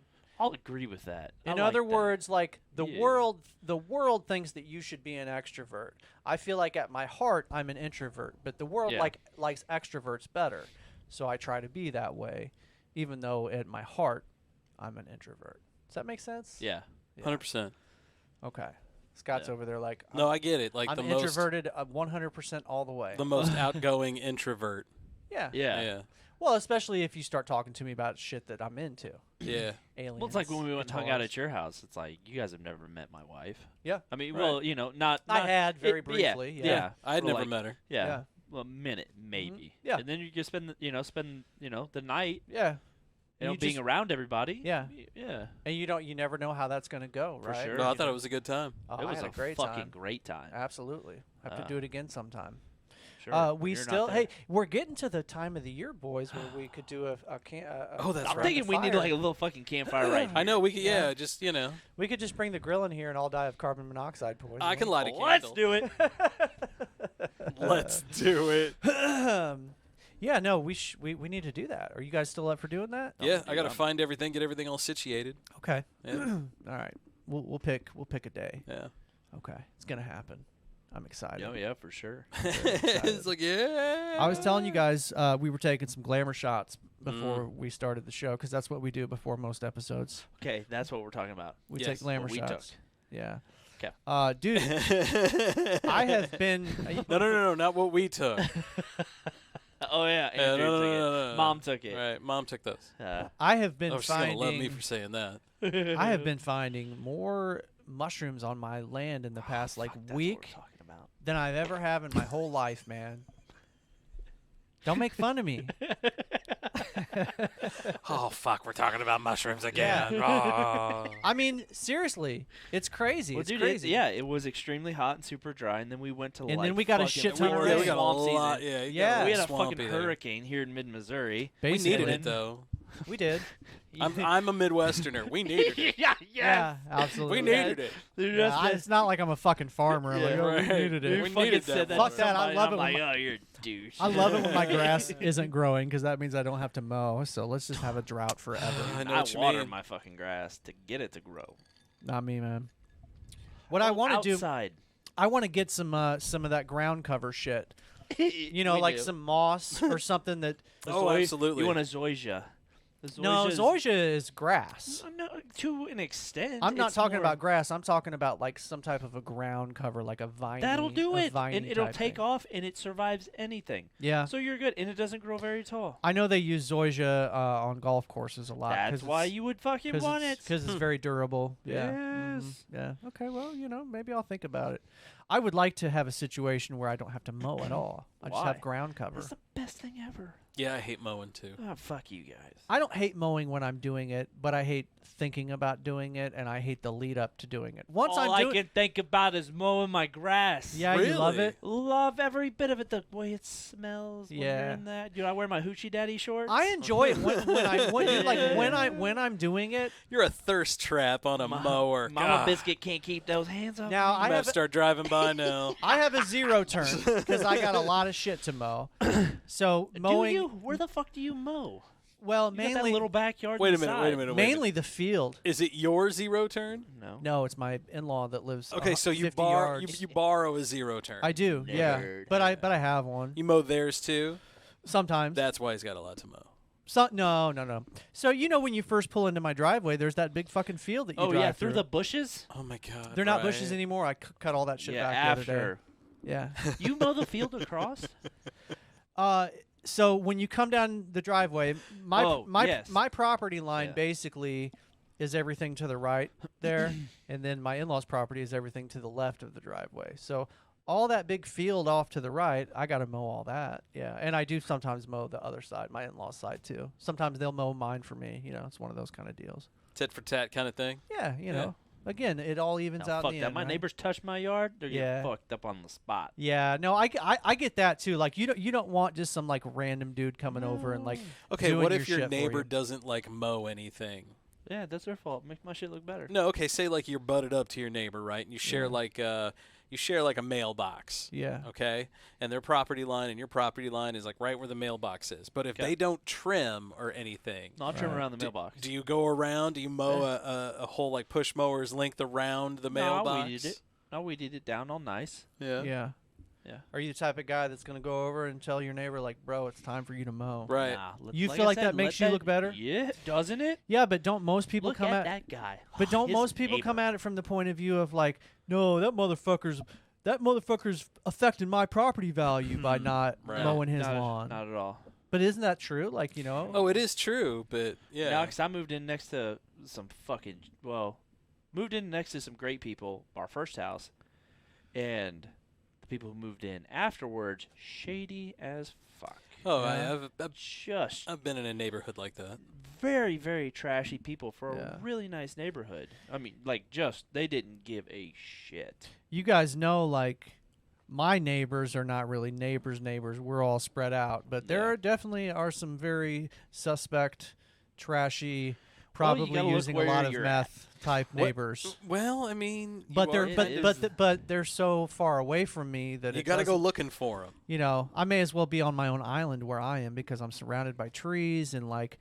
I'll agree with that. In I like other that. words, like the Yeah. world thinks that you should be an extrovert. I feel like at my heart I'm an introvert, but the world Yeah. likes extroverts better. So I try to be that way, even though at my heart I'm an introvert. Does that make sense? Yeah. 100%. Okay. Scott's Yeah. over there like No, I get it. Like I'm the most introverted 100% all the way. the most outgoing introvert. Yeah. Yeah. Yeah. Well, especially if you start talking to me about shit that I'm into. Yeah. Aliens. Well, it's like when we went and hung out guitars. at your house. It's like, you guys have never met my wife. Yeah. I mean, Right. well, you know, not I had very it- briefly, Yeah. yeah. I had But never like, met her. Yeah. Yeah. Well, a minute, maybe. Yeah. And then you just spend the night, Yeah. you know, You being just- around everybody. Yeah. Yeah. And you never know how that's going to go, For right? sure. No, I thought it was a good time. Oh, It I was had a great fucking time. great time. Absolutely. Have to do it again sometime. Sure. when We you're not still, there. hey, we're getting to the time of the year, boys, where we could do a Oh, that's I'm right. thinking we need fire. like a little fucking campfire right here. I know we could. Yeah. Yeah, just We could just bring the grill in here and all die of carbon monoxide poisoning. I can light a candle. Let's do it. Let's do it. Yeah, no, we need to do that. Are you guys still up for doing that? Yeah, I gotta find everything, get everything all situated. Okay. Yeah. All right. We'll pick a day. Yeah. Okay. It's gonna happen. I'm excited. Oh yeah, for sure. It's like, yeah. I was telling you guys we were taking some glamour shots before we started the show because that's what we do before most episodes. Okay, that's what we're talking about. We Yes, take glamour what we shots. took. Yeah. 'Kay. Dude, I have been. No, not what we took. Oh yeah, Andrew no, took it. no. Mom took it. Right, Mom took those. I have been Oh, she's gonna love me finding. for saying that. I have been finding more mushrooms on my land in the past like Fuck, that's what week we're talking about. than I've ever have in my whole life, man. Don't make fun of me. Oh fuck, we're talking about mushrooms again. Yeah. Oh. I mean, seriously, it's crazy. Well, It's dude, crazy. it was extremely hot and super dry, and then we went to And like then we got a fucking- shit ton we of were rain. in we got a swamp lot. season. Yeah, Yeah. We had a swampy fucking there. hurricane here in mid-Missouri. We Basically. needed it though. We did. I'm a Midwesterner. We needed it. Yeah, absolutely. We needed it. Dude, Yeah, that's it's not like I'm a fucking farmer. I'm like, Yeah, oh, right. we needed it. We fucking needed said that that. Fuck to that, I somebody, love I'm it when like, my- oh, you're a douche. I love it when my grass isn't growing because that means I don't have to mow. So let's just have a drought forever. I know I what you water mean. my fucking grass to get it to grow. Not me, man. What I want to do, outside. I want to get some of that ground cover shit. You know, We like do. some moss or something that. Oh, absolutely. You want a zoysia? The No, zoysia's- zoysia is grass. No, to an extent. I'm not it's talking more- about grass. I'm talking about like some type of a ground cover, like a vine. That'll do it, and viney it'll type take thing. off, and it survives anything. Yeah. So you're good, and it doesn't grow very tall. I know they use zoysia on golf courses a lot. That's why you would fucking want it. Because it's very durable. Yeah. Yes. Yeah. Okay. Well, maybe I'll think about it. I would like to have a situation where I don't have to mow at all. I just Why? have ground cover. That's the best thing ever. Yeah, I hate mowing too. Oh, fuck you guys. I don't hate mowing when I'm doing it, but I hate thinking about doing it, and I hate the lead up to doing it. Once All I'm I doing, can think about is mowing my grass. yeah, you love Really? it. Love every bit of it. The way it smells when you're Yeah. in that. I wear my hoochie daddy shorts. I enjoy it when I'm doing it. You're a thirst trap on a mower. Mama God. Biscuit can't keep those hands off. Now me. I'm I gonna have start driving by now. I have a 0 turn because I got a lot of shit to mow. So mowing, Do you? Where the fuck do you mow? well, You got that mainly little backyard. Wait a minute. inside. Wait a minute. mainly the field. Is it your 0 turn? No. No, it's my in-law that lives. Okay, so you 50 borrow yards. you borrow a 0 turn. I do, yeah, Nerd. but I have one You mow theirs too. sometimes. That's why he's got a lot to mow. So no. So when you first pull into my driveway, there's that big fucking field that you Oh drive yeah, through the bushes. Oh my God. They're not right. bushes anymore. I cut all that shit Yeah, back the other after. day. Yeah. You mow the field across? So when you come down the driveway, my yes. my property line Yeah. basically is everything to the right there, and then my in-laws' property is everything to the left of the driveway. So all that big field off to the right, I got to mow all that. Yeah, and I do sometimes mow the other side, my in-laws' side too. Sometimes they'll mow mine for me. It's one of those kind of deals. Tit for tat kind of thing. Yeah, you know. Again, it all evens No, out fuck in the that. end. My right? neighbors touch my yard, they're Yeah. getting fucked up on the spot. Yeah, no, I get that too. Like you don't want just some like random dude coming over and like Okay, doing what your if your shit for neighbor you. doesn't like mow anything? Yeah, that's their fault. Make my shit look better. No, okay, say like you're butted up to your neighbor, right? And you share like a mailbox. Yeah. Okay? And their property line and your property line is like right where the mailbox is. But if Okay. they don't trim or anything, Not trim around the mailbox. do you go around? Do you mow a whole like push mower's length around the mailbox? No, we did it. No, we did it down all nice. Yeah. Yeah. Yeah. Are you the type of guy that's going to go over and tell your neighbor, like, bro, it's time for you to mow? Right. Nah, You like feel I like said, that makes let you look better? Yeah, doesn't it? Yeah, but don't most people Look come at at that guy. But don't His most people come neighbor. at it from the point of view of like, no, that motherfucker's affecting my property value by not Right. mowing his Not- lawn. Not at all. But isn't that true? Like, Oh, it is true, but yeah. No, because I moved in next to some moved in next to some great people, our first house, and the people who moved in afterwards, shady as fuck. Oh, Yeah. Just I've been in a neighborhood like that. very, very trashy people for Yeah. a really nice neighborhood. I mean, they didn't give a shit. you guys know, like, my neighbors are not really neighbors. We're all spread out. But there Yeah. are definitely are some very suspect, trashy, Well, you probably gotta look using a where lot of you're meth type neighbors. Well, I mean, But they're It but is. but they're so far away from me that you it got to go doesn't- looking for them. I may as well be on my own island where I am because I'm surrounded by trees and like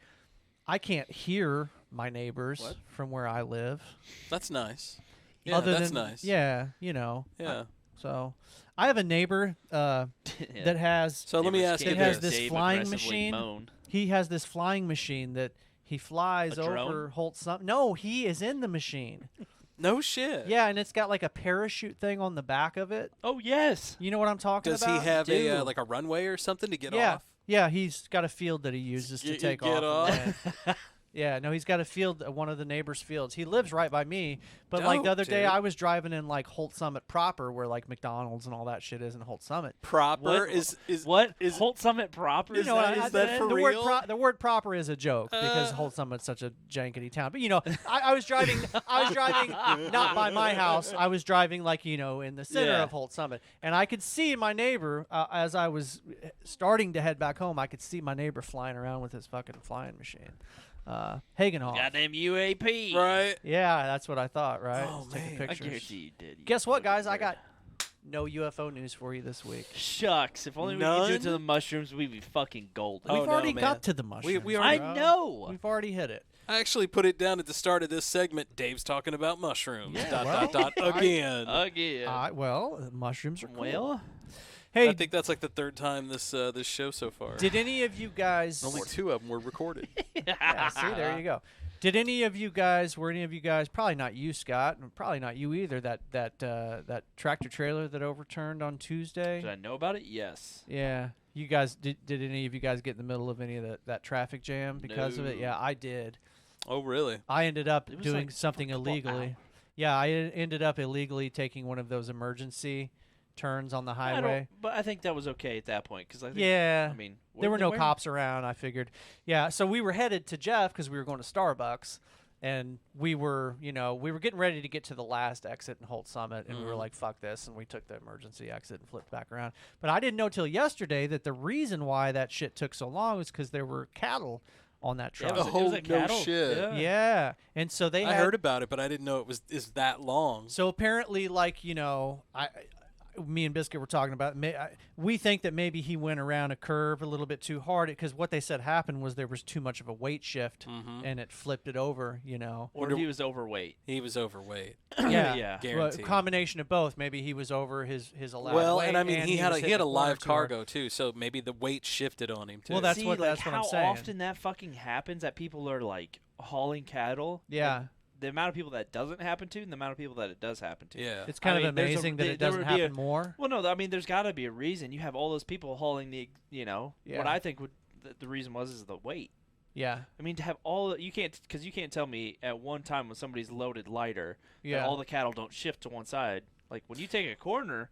I can't hear my neighbors What? from where I live. That's nice. Yeah, Other that's than, nice. Yeah, Yeah. So I have a neighbor that has So let me ask you It has this. this flying machine. He has this flying machine that he flies A over drone? Holt. No, he is in the machine. No shit. Yeah, and it's got like a parachute thing on the back of it. Oh yes. You know what I'm talking Does about? he have do. like a runway or something to get Yeah. off? Yeah, he's got a field that he uses to You take get off. off? and land. Yeah, no, he's got a field, one of the neighbors' fields. He lives right by me, but like the Dope, other day, dude. I was driving in like Holt Summit proper, where like McDonald's and all that shit is in Holt Summit. Proper What? is What? is Holt Summit proper? You know, is that for the real? the word proper is a joke because Holt Summit's such a jankety town. But I was driving not by my house. I was driving like in the center Yeah. of Holt Summit, and I could see my neighbor as I was starting to head back home. I could see my neighbor flying around with his fucking flying machine. Hagenhoff. Goddamn UAP. right. Yeah, that's what I thought. Right? Oh, Let's take man. a I picture. guarantee you did. You Guess what, fucking guys? I did. got no UFO news for you this week. Shucks. If only we could do it to None? the mushrooms, we'd be fucking golden. Oh, We've no, already man. got to the mushrooms. we I bro. know. We've already hit it. I actually put it down at the start of this segment. Dave's talking about mushrooms. Yeah, Dot again. Again. Well, mushrooms are cool. Well, Hey, I think that's like the third time this show so far. did any of you guys? Only two of them were recorded. Yeah, see, there you go. Did any of you guys? Were any of you guys? Probably not you, Scott, and probably not you either. That tractor trailer that overturned on Tuesday. did I know about it? Yes. Yeah, you guys did. Did any of you guys get in the middle of any of that traffic jam because of it? No. Yeah, I did. Oh, really? I ended up It was doing like something for a couple illegally. hours. Yeah, I ended up illegally taking one of those emergency turns on the I highway. don't, but I think that was okay at that point because I think. Yeah. I mean, There were no where- cops around, I figured. Yeah, so we were headed to Jeff because we were going to Starbucks. And we were getting ready to get to the last exit in Holt Summit. And we were like, fuck this. And we took the emergency exit and flipped back around. But I didn't know till yesterday that the reason why that shit took so long was because there were cattle on that Yeah, truck. it was Oh, a no cattle. shit. Yeah. Yeah. And so they I had, heard about it, but I didn't know is that long. So apparently, like, me and Biscuit were talking about. We think that maybe he went around a curve a little bit too hard because what they said happened was there was too much of a weight shift and it flipped it over. Or he was overweight. He was overweight. Yeah, Yeah. Well, Guaranteed. combination of both. Maybe he was over his allowed Well, weight, and I mean, he had was a hitting the corner live too hard. cargo too, so maybe the weight shifted on him too. Well, that's See, what like, I'm how saying. often that fucking happens that people are like hauling cattle. Yeah. Like, the amount of people that doesn't happen to, and the amount of people that it does happen to. yeah. It's kind I of mean, there's a- amazing that there- it there doesn't would be happen more. Well, no, I mean, there's got to be a reason. You have all those people hauling the, Yeah. what I think the reason was is the weight. Yeah, I mean, to have all you can't because you can't tell me at one time when somebody's loaded lighter yeah. that all the cattle don't shift to one side. Like when you take a corner,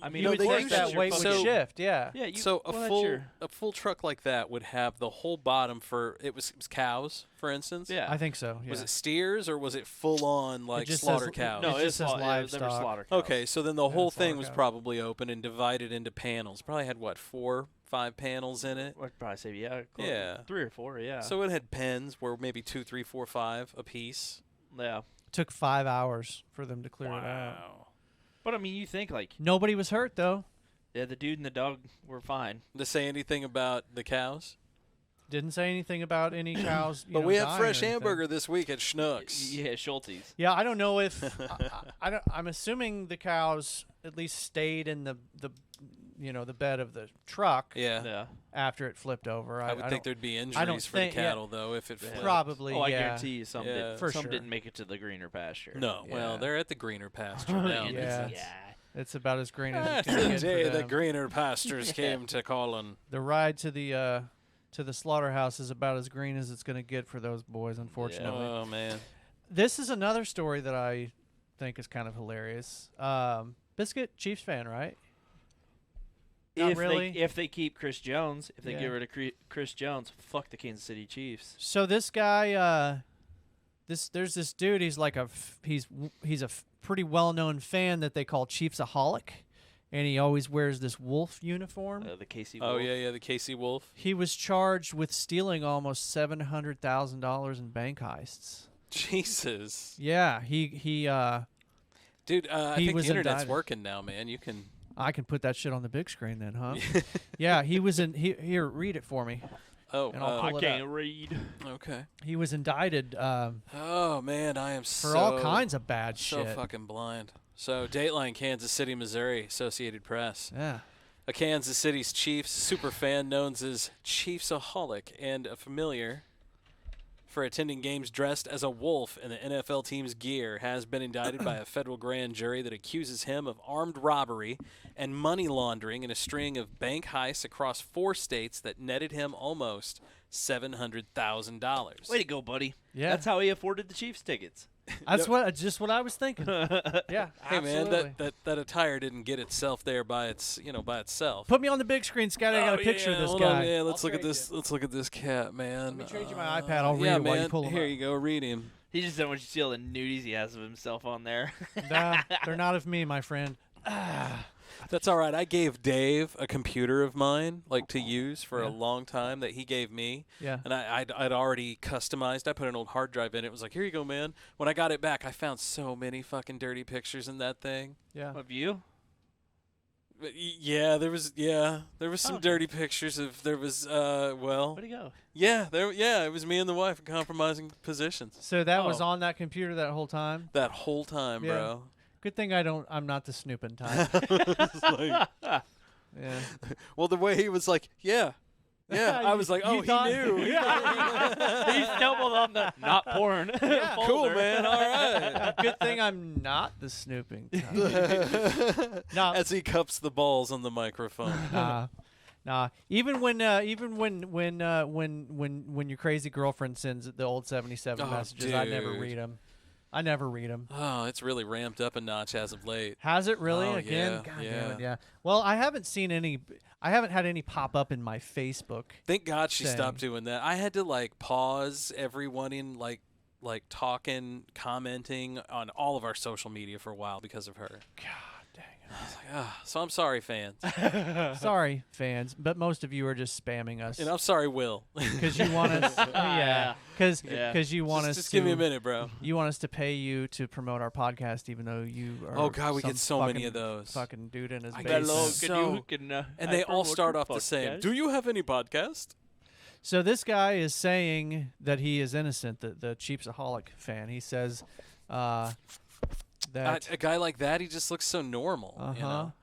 I mean, you No, would they think usually- that weight would so- shift. Yeah. Yeah, you, So well, a that's full your- a full truck like that would have the whole bottom for it was cows, for instance. yeah. I think so. Yeah. Was it steers or was it full on like just slaughter says- cows? no, it just says there were livestock. slaughter cows. Okay, so then the Yeah, whole slaughter thing was cows. probably open and divided into panels. Probably had what 4, 5 panels in it. I'd probably say Yeah. 3 or 4, yeah. So it had pens where maybe 2, 3, 4, 5 a piece. yeah, Took 5 hours for them to clear it out. but I mean, you think like Nobody was hurt though. yeah, the dude and the dog were fine. To say anything about the cows? Didn't say anything about any cows. But we had dying or fresh anything. hamburger this week at Schnucks. Yeah, Schulte's. Yeah, I don't know if I'm assuming the cows at least stayed in the bed of the truck Yeah. Yeah. after it flipped over. I would think don't- there'd be don't injuries for the think- yeah. cattle though if it flipped. probably. Oh, I yeah. guarantee you some Yeah. didn't. For some sure. didn't make it to the greener pasture. No, well, Yeah. they're at the greener pasture now. Yeah. Yeah. It's about as green as That's it's gonna the get day for the them. greener pastures came to Colin. The ride to the slaughterhouse is about as green as it's going to get for those boys, unfortunately. Oh man. This is another story that I think is kind of hilarious. Biscuit, Chiefs fan, right? Not really. If they keep Chris Jones, if they Yeah. get rid of Chris Jones, fuck the Kansas City Chiefs. So this guy, there's this dude. He's like he's a pretty well-known fan that they call Chiefsaholic, and he always wears this wolf uniform. The KC. Oh Wolf. yeah, the Casey Wolf. He was charged with stealing almost $700,000 in bank heists. Jesus. Yeah, he Dude, I He think was the internet's indicted. working now, man. You can. I can put that shit on the big screen then, huh? Yeah, he was in. Here, read it for me. Oh, And I'll I pull it can't up. read. okay. He was indicted Oh man, I am for all kinds of bad so shit. fucking blind. So Dateline, Kansas City, Missouri, Associated Press. Yeah. A Kansas City's Chiefs superfan known as Chiefsaholic and a familiar for attending games dressed as a wolf in the NFL team's gear has been indicted by a federal grand jury that accuses him of armed robbery and money laundering in a string of bank heists across 4 states that netted him almost $700,000. Way to go, buddy. Yeah. That's how he afforded the Chiefs tickets. That's just what I was thinking. Yeah. Hey absolutely. man, that attire didn't get itself there by itself. Put me on the big screen, Scott. I got a picture of this hold guy. On, yeah, let's I'll look at trade this. Let's look at this cat, man. Let me trade you my iPad. I'll read yeah, it while man. you pull him Here up. you go. Read him. He just doesn't want you to see all the nudies he has of himself on there. Nah, they're not of me, my friend. That's all right. I gave Dave a computer of mine, like to use for a long time that he gave me. Yeah. And I'd already customized. I put an old hard drive in it. It was like, here you go, man. When I got it back, I found so many fucking dirty pictures in that thing. Yeah. Of you? But yeah, there was some Okay. dirty pictures of well, Where'd he go? it was me and the wife in compromising positions So that was Oh. on that computer that whole time. that whole time, Yeah. bro. Good thing I'm not the snooping type. It's like, Yeah. well, the way he was like, yeah, I was like, You oh, thought- he knew. He stumbled on the not porn. Cool, folder. man. All right. Good thing I'm not the snooping type. No, As he cups the balls on the microphone. nah. Even when your crazy girlfriend sends the old 77 Oh, messages, I never dude. read them. I never read them. Oh, it's really ramped up a notch as of late. Has it really? Oh, Again? yeah, God yeah. damn it, yeah. Well, I haven't seen any. I haven't had any pop up in my Facebook. Thank God she Thing. stopped doing that. I had to like pause everyone in like talking, commenting on all of our social media for a while because of her. God dang it. I was like, so I'm sorry, fans, Sorry, fans, but most of you are just spamming us and I'm sorry, Will. because you want us. Yeah, because Yeah. you want us just to give me a minute, bro. You want us to pay you to promote our podcast, even though you are. Oh God, we some get so many fucking- of those. Fucking dude in his I got basement. low- So- And they all start off the same. Do you have any podcast? So this guy is saying that he is innocent. The Chiefsaholic fan. He says that A guy like that, he just looks so normal. You know?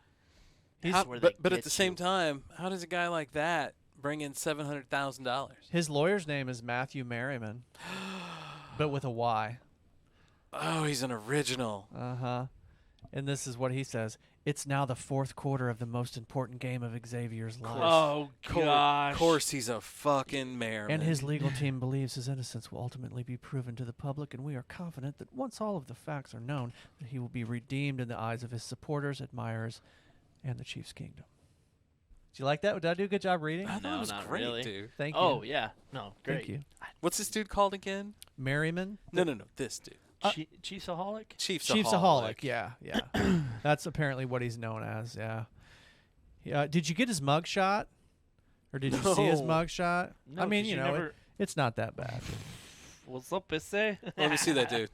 He's- How- where they but at get the same you. time, how does a guy like that bring in $700,000? his lawyer's name is Matthew Merryiman, but with a Y. Oh, he's an original. And this is what he says. It's now the fourth quarter of the most important game of Xavier's life. Oh gosh. Of course, he's a fucking Merryiman. And his legal team believes his innocence will ultimately be proven to the public, and we are confident that once all of the facts are known, that he will be redeemed in the eyes of his supporters, admirers, and the Chiefs Kingdom. Did you like that? Did I do a good job reading? I thought No, it was not great, really. dude. Thank you. Oh yeah. No, great. Thank you. What's this dude called again? Merryiman? No, this dude. Chiefsaholic? Chiefsaholic. Yeah. That's apparently what he's known as, yeah. Did you get his mug shot? Or did you see his No. mug shot? No, I mean, 'cause you you know, never- it's not that bad. What's up, Bissy? Let me see that dude.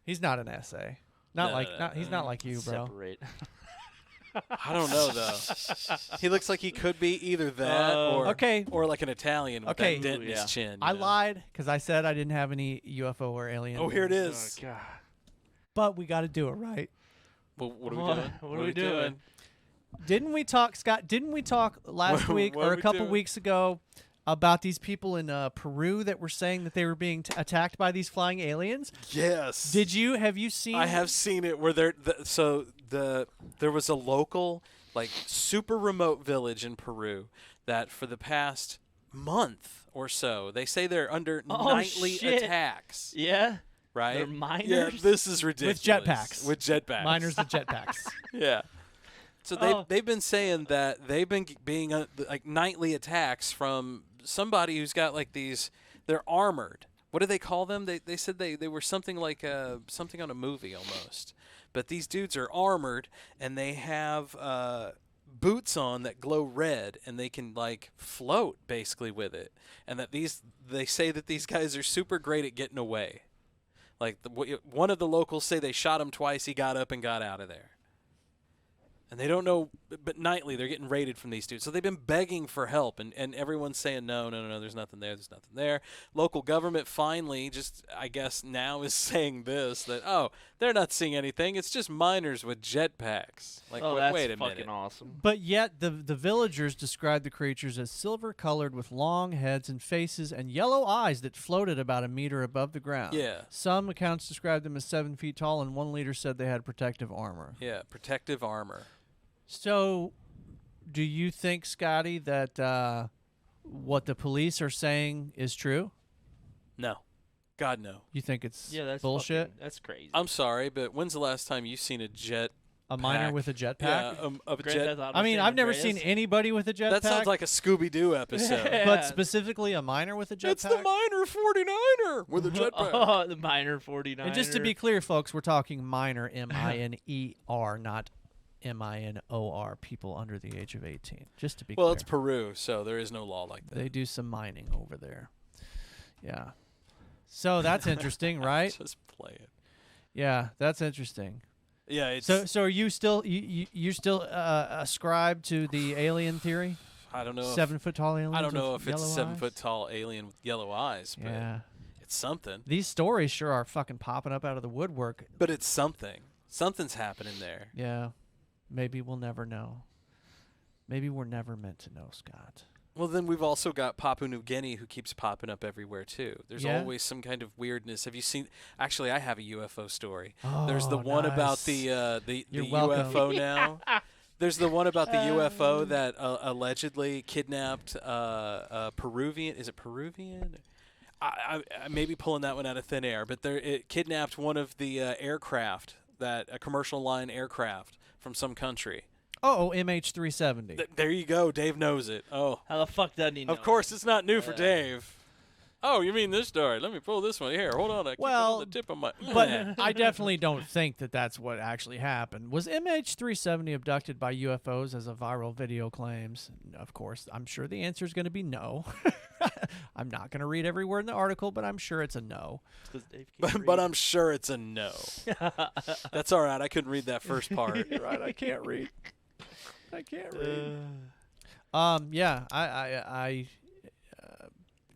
He's not an essay. Not No, like no, not, he's not like you, bro. Separate. I don't know though. He looks like he could be either that or Okay. or like an Italian with Okay. that dent in Ooh, yeah. his chin. I you know? lied because I said I didn't have any UFO or alien. Oh, here it Oh is. god. But we got to do it right. Well, what are we What? doing? What are we doing? Didn't we talk, Scott? Didn't we talk last What- week what or are a we couple doing? weeks ago about these people in Peru that were saying that they were being attacked by these flying aliens? Yes. Have you seen? I have seen it where there was a local like super remote village in Peru that for the past month or so they say they're under Oh, nightly shit. attacks. Yeah. Right? They're miners? Yeah, this is ridiculous. jetpacks. With jetpacks. Miners with jetpacks. Yeah. So they've been saying that they've been being like nightly attacks from somebody who's got like these. They're armored. What do they call them? They said they were something like something on a movie almost. But these dudes are armored and they have boots on that glow red and they can like float basically with it. And that they say that these guys are super great at getting away. Like one of the locals say they shot him twice. He got up and got out of there. And they don't know, but nightly they're getting raided from these dudes. So they've been begging for help, and everyone's saying, no, there's nothing there. Local government finally just, I guess, now is saying this, that, oh, they're not seeing anything. It's just miners with jetpacks. Like, Oh, that's wait a fucking minute. awesome. But yet the villagers described the creatures as silver-colored with long heads and faces and yellow eyes that floated about a meter above the ground. Yeah. Some accounts described them as 7 feet tall, and one leader said they had protective armor. Yeah, protective armor. So, do you think, Scotty, that what the police are saying is true? No. God, no. You think it's Yeah, that's bullshit? fucking- that's crazy. I'm sorry, but when's the last time you've seen a jet? A miner pack? with a jetpack? Yeah, a Grand jet. Theft Auto I mean, San I've never Andreas. seen anybody with a jetpack. That sounds like a Scooby-Doo episode. Yeah. But specifically a miner with a jetpack? It's the miner 49er with a jetpack. Oh, the minor 49. And just to be clear, folks, we're talking minor, M-I-N-E-R, not M-I-N-O-R, people under the age of 18. Just to be Well, clear. it's Peru, so there is no law like that. They do some mining over there. Yeah. So that's interesting, right? Just play it. Yeah, that's interesting. Yeah, it's. So are you still you still ascribe to the alien theory? I don't know. 7 foot tall aliens. I don't know with if it's a yellow 7 eyes? foot tall alien with yellow eyes, but Yeah. it's something. These stories sure are fucking popping up out of the woodwork. But it's something. Something's happening there. Yeah. Maybe we'll never know. Maybe we're never meant to know, Scott. Well, then we've also got Papua New Guinea, who keeps popping up everywhere too. There's Yeah? always some kind of weirdness. Have you seen? Actually, I have a UFO story. Oh, There's the one about nice. the You're welcome. UFO now. There's the one about the UFO that allegedly kidnapped Peruvian. Is it Peruvian? I may be pulling that one out of thin air, but it kidnapped one of the aircraft, a commercial line aircraft from some country. Oh, MH370. There you go. Dave knows it. Oh, How the fuck doesn't he know? of course, it's not new for Dave. Oh, you mean this story? Let me pull this one here. Hold on. I keep it on the tip of my. But I definitely don't think that that's what actually happened. Was MH370 abducted by UFOs as a viral video claims? Of course, I'm sure the answer is going to be no. I'm not going to read every word in the article, but I'm sure it's a no. But I'm sure it's a no. That's all right. I couldn't read that first part. You're right. I can't read. I can't read. Yeah, I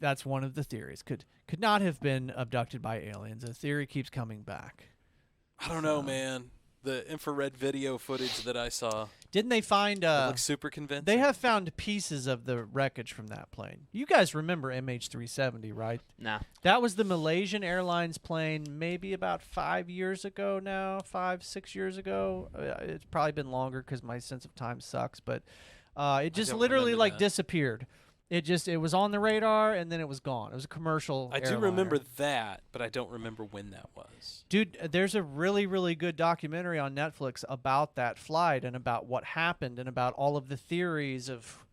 that's one of the theories. Could not have been abducted by aliens. The theory keeps coming back. I don't know, man. The infrared video footage that I saw. Didn't they find? It looks super convincing. They have found pieces of the wreckage from that plane. You guys remember MH370, right? Nah. That was the Malaysian Airlines plane. Maybe about 5 years ago now, 6 years ago. It's probably been longer because my sense of time sucks. But it just literally like disappeared. It was on the radar and then it was gone. It was a commercial I do airliner. remember that, but I don't remember when that was. Dude, there's a really, really good documentary on Netflix about that flight and about what happened and about all of the theories of,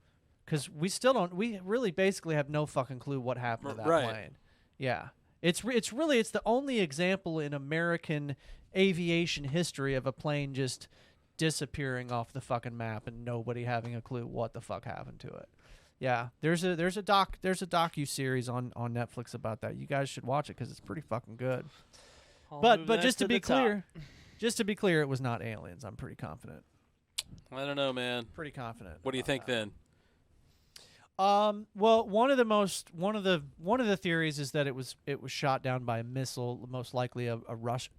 because we really basically have no fucking clue what happened to that plane. Yeah. It's the only example in American aviation history of a plane just disappearing off the fucking map and nobody having a clue what the fuck happened to it. Yeah, there's a docu series on Netflix about that. You guys should watch it because it's pretty fucking good. But just to be clear, it was not aliens. I'm pretty confident. I don't know, man. Pretty confident. What do you think then? Well, one of the theories is that it was shot down by a missile, most likely a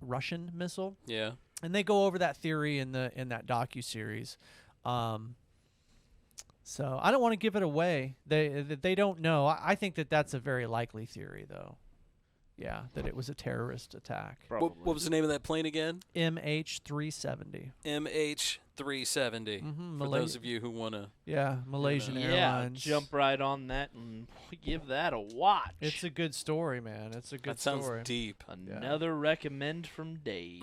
Russian missile. Yeah. And they go over that theory in that docu series. So I don't want to give it away. They don't know. I think that's a very likely theory, though. Yeah, that it was a terrorist attack. What was the name of that plane again? MH370. MH370. For those of you who want to. Yeah, Malaysian Airlines. Yeah, jump right on that and give that a watch. It's a good story, man. It's a good story. That sounds deep. Another recommend from Dave.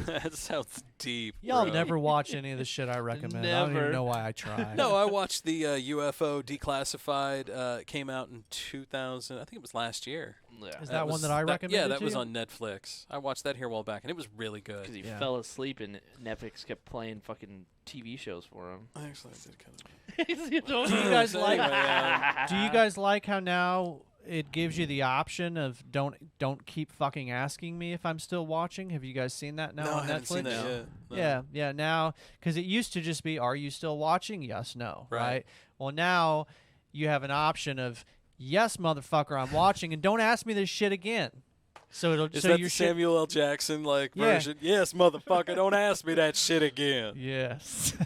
That sounds deep. Y'all never watch any of the shit I recommend. I don't even know why I try. No, I watched the UFO Declassified. Came out in 2000. I think it was last year. Yeah. Is that one that I recommended? Yeah, that was you? on Netflix. I watched that here a while back, and it was really good. Because he fell asleep and Netflix kept playing fucking TV shows for him. Actually, I did kind of. Do you guys like? Do you guys like how now it gives you the option of don't keep fucking asking me if I'm still watching? Have you guys seen that now on I haven't Netflix? seen that yet. No. Yeah. Now, because it used to just be, are you still watching? Yes, no. Right. Well, now you have an option of, yes, motherfucker, I'm watching, and don't ask me this shit again. So it'll. Is so that your the Samuel L. Jackson version? Yes, motherfucker, don't ask me that shit again. Yes.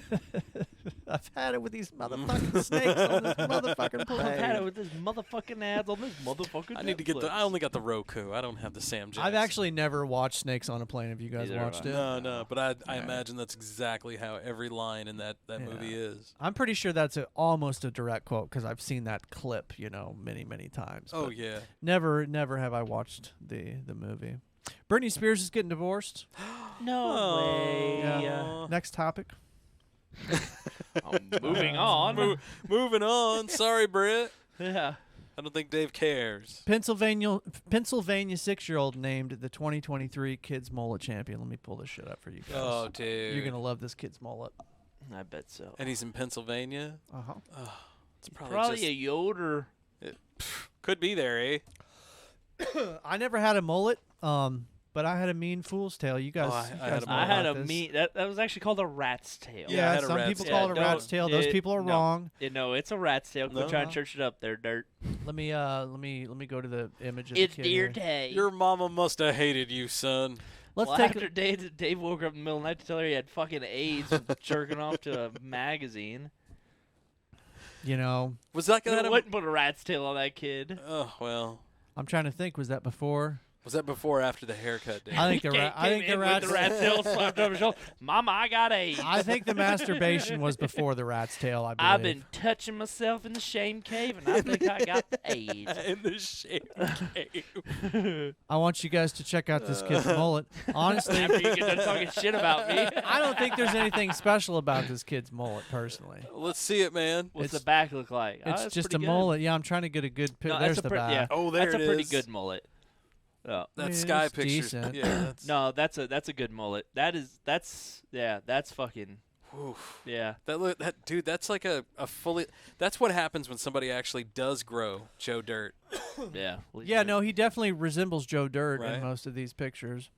I've had it with these motherfucking snakes on this motherfucking plane. I've had it with this motherfucking ads on this motherfucking I need to get Netflix. I only got the Roku. I don't have the Sam Jackson. I've actually never watched Snakes on a Plane. Have you guys Neither have watched I. it? No, but I imagine that's exactly how every line in that movie is. I'm pretty sure that's almost a direct quote because I've seen that clip, many, many times. Oh, but yeah. Never have I watched the movie. Britney Spears is getting divorced. No way. Yeah. Next topic. Moving on. Moving on. Sorry, Britt. Yeah. I don't think Dave cares. Pennsylvania 6-year-old named the 2023 Kids Mullet Champion. Let me pull this shit up for you guys. Oh, dude. You're going to love this kid's mullet. I bet so. And he's in Pennsylvania? Uh-huh. It's Probably a Yoder. Could be there, eh? I never had a mullet, but I had a mean fool's tail. You guys, I had a mean. That was actually called a rat's tail. Yeah, I had a some rat's people tail. call it a rat's tail. Those people are wrong. No, it's a rat's tail. Quit No. trying to church it up there, dirt. Let me go to the image of It's the kid dear here. day. Your mama must have hated you, son. Let's well, take after Dave woke up in the middle of the night to tell her he had fucking AIDS from jerking off to a magazine. Was that I wouldn't put a rat's tail on that kid. Oh, well. I'm trying to think. Was that before? Was that before or after the haircut? Dave? I think the Came I think the in with rat's the rat's tail slapped over his shoulder. Mama, I got AIDS. I think the masturbation was before the rat's tail. I believe. I've been touching myself in the shame cave, and I think I got the AIDS. In the shame cave. I want you guys to check out this kid's mullet. Honestly, After you get done talking shit about me. I don't think there's anything special about this kid's mullet, personally. Let's see it, man. What's It's- the back look like? Oh, It's that's just a pretty good. mullet. Yeah, I'm trying to get a good picture. No, There's that's the a back. yeah. Oh, there that's it a pretty is. good mullet. Oh. That Yeah, sky it's picture. decent. Yeah, No, that's a good mullet. That's fucking oof. yeah. That dude, that's like a fully. That's what happens when somebody actually does grow Joe Dirt. Yeah. Yeah, no, he definitely resembles Joe Dirt Right. in most of these pictures.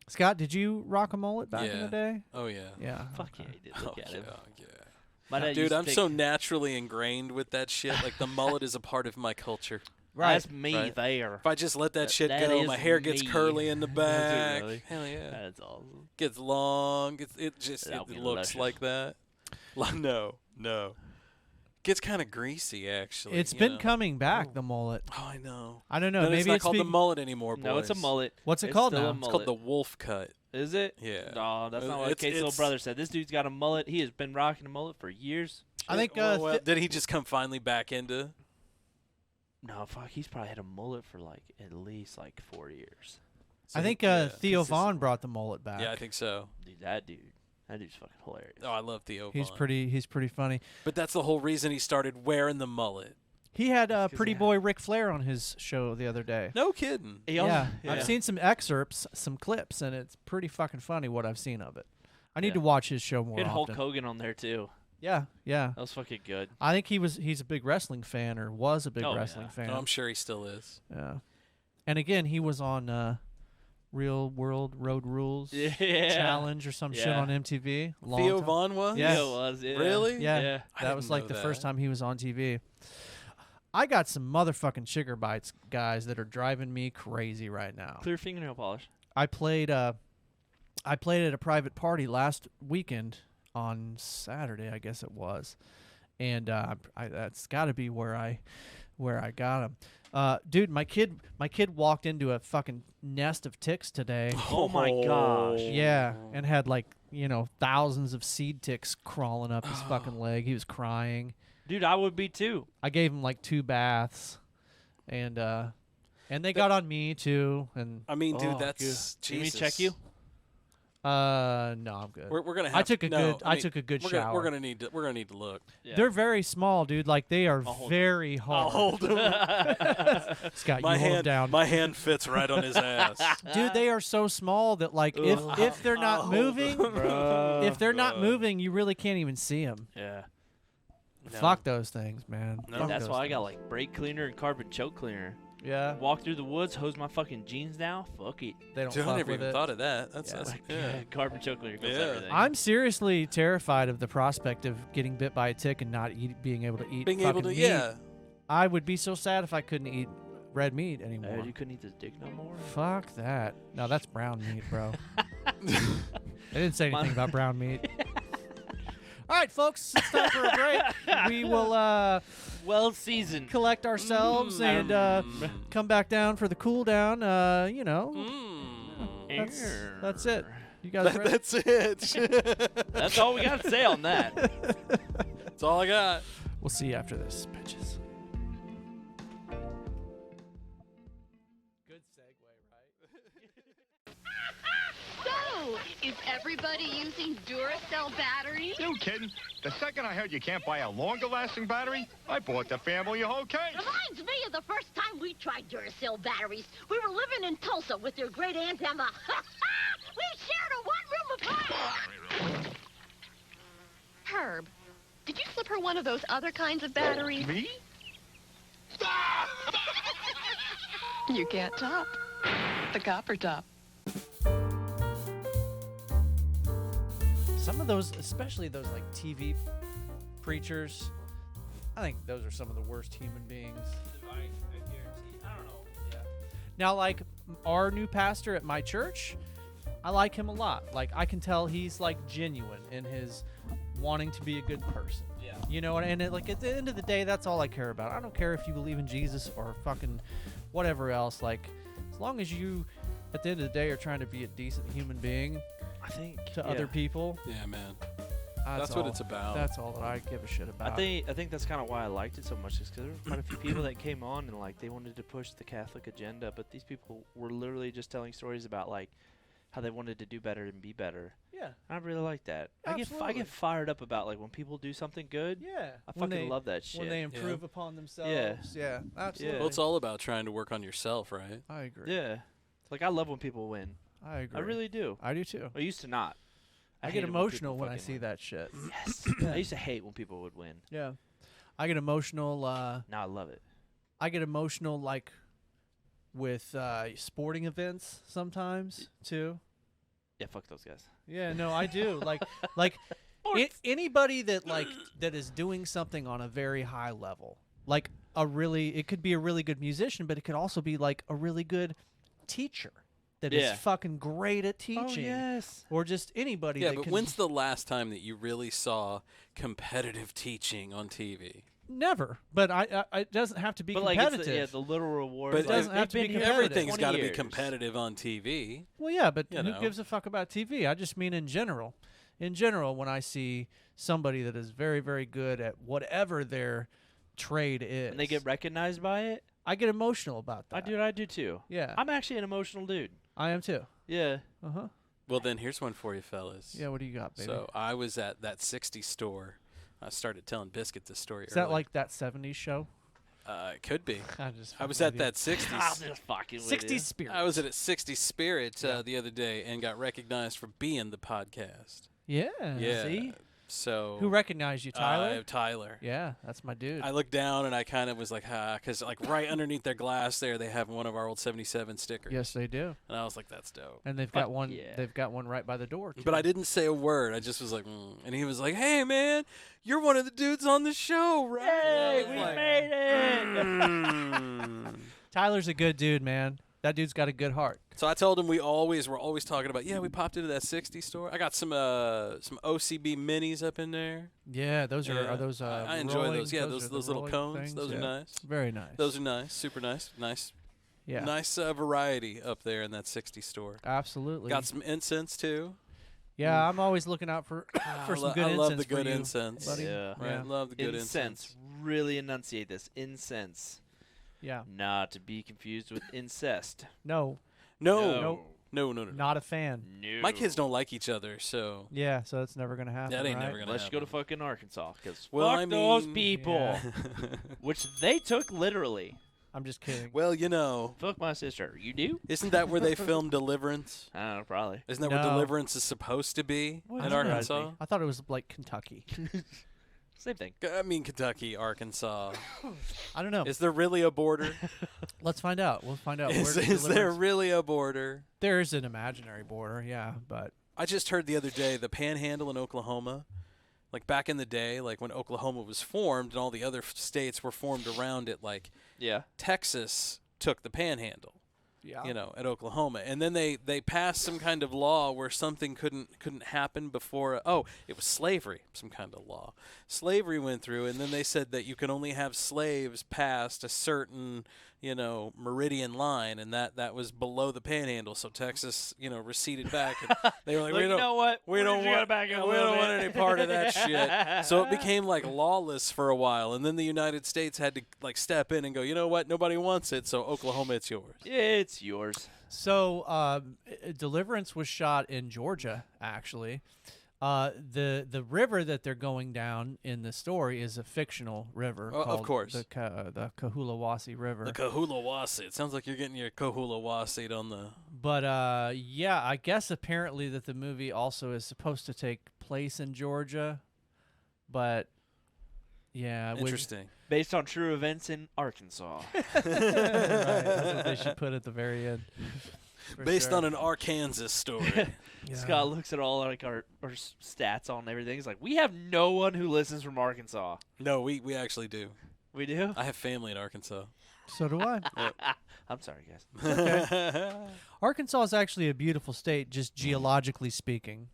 Scott, did you rock a mullet back in Yeah. the day? Oh yeah. Yeah. Fuck yeah, he did. Look Oh, at him. yeah. My dad Dude, used to I'm think, so naturally ingrained with that shit. Like the mullet is a part of my culture. That's me Right. there. If I just let that shit That go, is my hair gets me. curly in the Does it back. really? Hell yeah. That's awesome. Gets long. It That'll be looks luscious. like that. No. Gets kind of greasy actually. It's you been know. coming back, the mullet. Oh, I know. I don't know. Then Maybe it's not it's called the be- mullet anymore, boys. No, it's a mullet. What's it It's called still now? a It's It's mullet. called the wolf cut. Is it? Yeah. No, that's not what It's- Kate's little it's- brother said. This dude's got a mullet. He has been rocking a mullet for years. I think Well, did he just come finally back into? No, fuck. He's probably had a mullet for like at least like 4 years. I think yeah, Theo he's just- Vaughn brought the mullet back. Yeah, I think so. That dude's fucking hilarious. Oh, I love Theo. He's Vaughn. pretty funny. But that's the whole reason he started wearing the mullet. He had 'cause Pretty he had- Boy Ric Flair on his show the other day. No kidding. Yeah, I've seen some excerpts, some clips, and it's pretty fucking funny what I've seen of it. I need Yeah. to watch his show more He had Hulk often. Hogan on there too. Yeah. That was fucking good. I think he's a big wrestling fan, or was a big Oh, wrestling yeah. fan. No, I'm sure he still is. Yeah. And again, he was on Real World Road Rules Yeah. Challenge or some shit Yeah. on MTV. Long Theo time. Vaughn was? Yes. Yeah, it was. Yeah. Really? Yeah. Yeah. I That didn't was like know the first that. time he was on TV. I got some motherfucking sugar bites, guys, that are driving me crazy right now. Clear fingernail polish. I played at a private party last weekend on Saturday, I guess it was, and that's got to be where I got them. Dude, my kid walked into a fucking nest of ticks today. Oh my gosh. Yeah, and had like thousands of seed ticks crawling up his fucking leg. He was crying. Dude, I would be too. I gave him like 2 baths, and they got on me too. And I mean, dude, Oh, that's good. You mean Jesus. check you? no, I'm good. We're gonna. Have I took a no, good I mean, took a good we're shower. Gonna, we're gonna need to look. Yeah. They're very small, dude. Like they are I'll hold very hard. I'll hold him. Scott, my you hold 'em hand down. My hand fits right on his ass. Dude, they are so small that like if they're not I'll moving, hold if they're not moving, you really can't even see them. Yeah. Fuck those things, man. No. Fuck That's those why I got things. like brake cleaner and carpet choke cleaner. Yeah, Walk through the woods, hose my fucking jeans down. Fuck it. they don't Dude, fuck I never with even it. thought of that. That's, Yeah. that's Like, yeah. carpet choke cleaner covers Yeah. everything. I'm seriously terrified of the prospect of getting bit by a tick and not being able to eat Being able fucking to, meat. yeah. I would be so sad if I couldn't eat red meat anymore. You couldn't eat this dick no more. Fuck that. No, that's brown meat, bro. I didn't say anything about brown meat. All right, folks, it's time for a break. We will Well seasoned. collect ourselves and come back down for the cool down. That's it. You guys ready? That's it. That's all we got to say on that. That's all I got. We'll see you after this, bitches. Good segue, right? So, is everybody using Duracell batteries? You kidding? The second I heard you can't buy a longer-lasting battery, I bought the family a whole case. Reminds me of the first time we tried Duracell batteries. We were living in Tulsa with your great Aunt Emma. We shared a one-room apartment. Herb, did you slip her one of those other kinds of batteries? Me? You can't top the copper top. Some of those, especially those like TV preachers, I think those are some of the worst human beings. I guarantee. I don't know. Yeah. Now, like our new pastor at my church, I like him a lot. Like I can tell he's like genuine in his wanting to be a good person. Yeah. You know, and like at the end of the day, that's all I care about. I don't care if you believe in Jesus or fucking whatever else. Like, as long as you, at the end of the day, are trying to be a decent human being I think to other people. Yeah, man. That's what all- it's about. That's all that I give a shit about. I think that's kind of why I liked it so much, is because there were quite a few people that came on and like they wanted to push the Catholic agenda, but these people were literally just telling stories about like how they wanted to do better and be better. Yeah. I really like that. I Absolutely. get fired up about like when people do something good. Yeah. I When fucking they- love that shit. When they improve upon themselves. Yeah. Absolutely. Well, it's all about trying to work on yourself, right? I agree. Yeah. Like I love when people win. I agree. I really do. I do too. I used to not. I get hated when emotional people when I fucking see win. that shit. Yes. I used to hate when people would win. Yeah. I get emotional. Now I love it. I get emotional like with sporting events sometimes too. Yeah, fuck those guys. Yeah, no, I do. like anybody that that is doing something on a very high level. Like it could be a really good musician, but it could also be like a really good teacher that is Yeah. fucking great at teaching. Oh yes. Or just anybody Yeah, that but can when's the last time that you really saw competitive teaching on TV? never. But I it doesn't have to be But like competitive. it's the little reward. But it doesn't have to be competitive. everything's got got to be competitive on TV. Well, yeah, but You who know. gives a fuck about TV? I just mean in general. In general, when I see somebody that is very, very good at whatever their trade is, And they get recognized by it. I get emotional about that. I do too. Yeah, I'm actually an emotional dude. I am too. Yeah. Uh huh. Well, then here's one for you, fellas. Yeah, what do you got, baby? So I was at that 60 store. I started telling Biscuit this story is that earlier. like that 70s show? It could be. I I was at that 60s. I'm just fucking with 60s you. spirit. I was at a 60 Spirit the other day and got recognized for being the podcast. Yeah. Yeah. See? So Who recognized you, Tyler? Tyler. Yeah, that's my dude. I looked down and I kind of was like, because like right underneath their glass there, they have one of our old 77 stickers. Yes, they do. And I was like, that's dope. And they've Fuck got one. yeah. They've got one right by the door. Too. But I didn't say a word. I just was like, and he was like, hey man, you're one of the dudes on the show, right? Hey, And I we was like, made it. Tyler's a good dude, man. That dude's got a good heart. So I told him we're always talking about, we popped into that 60 store. I got some OCB minis up in there. Yeah, those Yeah. are those. I enjoy rolling- those. Yeah, are those the little rolling cones. things, Those are yeah. nice. Very nice. Those are nice. Super nice. Nice. Yeah. Nice variety up there in that 60 store. Absolutely. Got some incense too. Yeah, I'm always looking out for for some good I incense. love the for good you, incense. buddy. Yeah. Right. Yeah. Love the good Incense. Really enunciate this. Incense. Yeah. Not to be confused with incest. No, No. No. not a fan. No. My kids don't like each other, so Yeah, so that's never gonna happen. that ain't right? never gonna Unless you go to happen. fucking Arkansas, because Well, fuck I those mean- people, Yeah. which they took literally. I'm just kidding. Well, you know, Fuck my sister. You do? isn't that where they filmed Deliverance? I don't know, probably. Isn't that where No. Deliverance is supposed to be Well, in that surprised Arkansas? me. I thought it was like Kentucky. Same thing. I mean, Kentucky, Arkansas. I don't know. Is there really a border? Let's find out. We'll find out. is Where is there Deliverance- really a border? There's an imaginary border, yeah, but I just heard the other day the Panhandle in Oklahoma, like back in the day, like when Oklahoma was formed and all the other states were formed around it, like Yeah. Texas took the Panhandle. yeah, You know, at Oklahoma, and then they passed some kind of law where something couldn't happen before. Oh, it was slavery, some kind of law. Slavery went through, and then they said that you can only have slaves past a certain, meridian line, and that was below the Panhandle. So Texas, receded back. And they were like, Look, we you don't. know what? We don't want. Back We up a don't little want bit. any part of that shit. So it became like lawless for a while, and then the United States had to like step in and go. You know what? Nobody wants it. So Oklahoma, it's yours. It's yours. So Deliverance was shot in Georgia, actually. The river that they're going down in the story is a fictional river. Of called course. the Kahulawasi River. The Kahulawasi. It sounds like you're getting your Kahulawasi on the. But yeah, I guess apparently that the movie also is supposed to take place in Georgia, but yeah, Interesting. Based on true events in Arkansas. right, that's what they should put at the very end. For Based sure. on an Arkansas story. Yeah. Scott looks at all like our stats on everything. He's like, we have no one who listens from Arkansas. No, we actually do. We do? I have family in Arkansas. So do I. I'm sorry, guys. Arkansas is actually a beautiful state, just geologically speaking.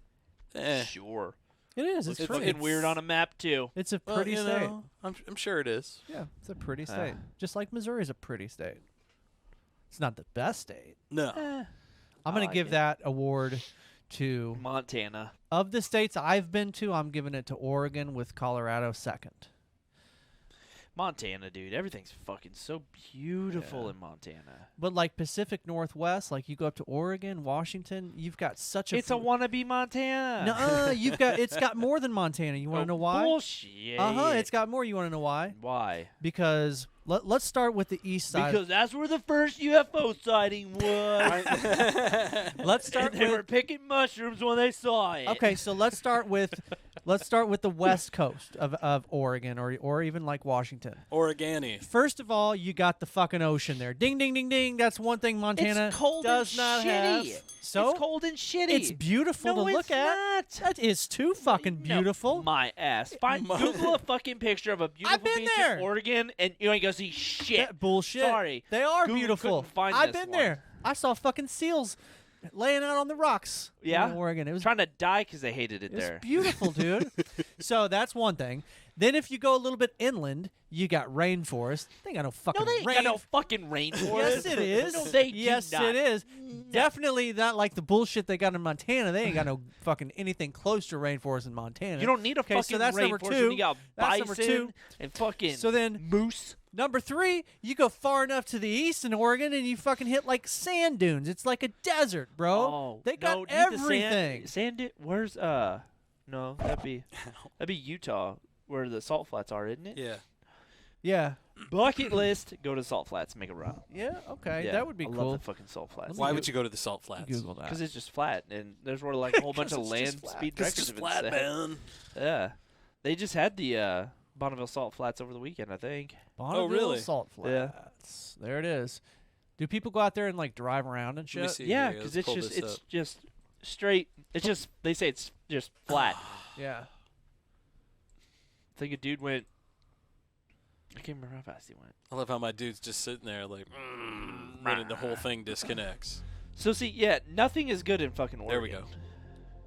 Sure. It is. It's It's fucking pretty. weird on a map, too. It's a Well, pretty you state. know, I'm sure it is. Yeah, it's a pretty state. Just like Missouri's a pretty state. It's not the best state. No. I'm going like to give it. that award to, Montana. of the states I've been to, I'm giving it to Oregon with Colorado second. Montana, dude. Everything's fucking so beautiful in Montana. But like Pacific Northwest, like you go up to Oregon, Washington, you've got such a... It's a wannabe Montana. Nuh-uh, it's got more than Montana. You want to know why? Bullshit. It's got more. You want to know why? Why? Because let's start with the east side. Because that's where the first UFO sighting was. Let's start And they were with... picking mushrooms when they saw it. Okay, so let's start with the west coast of Oregon or even like Washington. Oregani. First of all, you got the fucking ocean there. Ding, ding, ding, ding. That's one thing Montana It's cold does and not shitty. have. So it's cold and shitty. it's beautiful No, to look it's at. not. That is too fucking beautiful. No, my ass. Google a fucking picture of a beautiful been beach there. in Oregon, and you ain't gonna see shit. That bullshit. Sorry. They are Google beautiful. couldn't find I've this been one. there. I saw fucking seals laying out on the rocks. Yeah? In Oregon. It was Trying to die because they hated it It's there. beautiful, dude. So that's one thing. Then if you go a little bit inland, you got rainforest. They ain't got no fucking No, they ain't rain. got no fucking rainforest. Yes, it is. No, they do yes, not. it is. Definitely not like the bullshit they got in Montana. They ain't got no fucking anything close to rainforest in Montana. You don't need a Okay, fucking so that's number rainforest two. when you got That's number bison two. and fucking So then moose. Number 3, you go far enough to the east in Oregon and you fucking hit like sand dunes. It's like a desert, bro. Oh, They got no, everything. Where's no, that'd be Utah where the salt flats are, isn't it? Yeah. Yeah. Bucket list, go to salt flats, make a run. Yeah, okay. Yeah, That would be I cool. love the fucking salt flats. Why would you go to the salt flats? Google that. Because it's just flat, and there's where like a whole bunch of It's land just flat. speed It's records just have been flat, set. man. Yeah, they just had the Bonneville salt flats over the weekend, I think. Bonneville really? Salt Yeah. Flats. There it is. Do people go out there and like drive around and Let me shit? see Yeah, here. because Let's it's pull just this up. straight. It's just they say it's just flat. Yeah. I think a dude went. I can't remember how fast he went. I love how my dude's just sitting there like, and the whole thing disconnects. So see, yeah, nothing is good in fucking Oregon. There we go.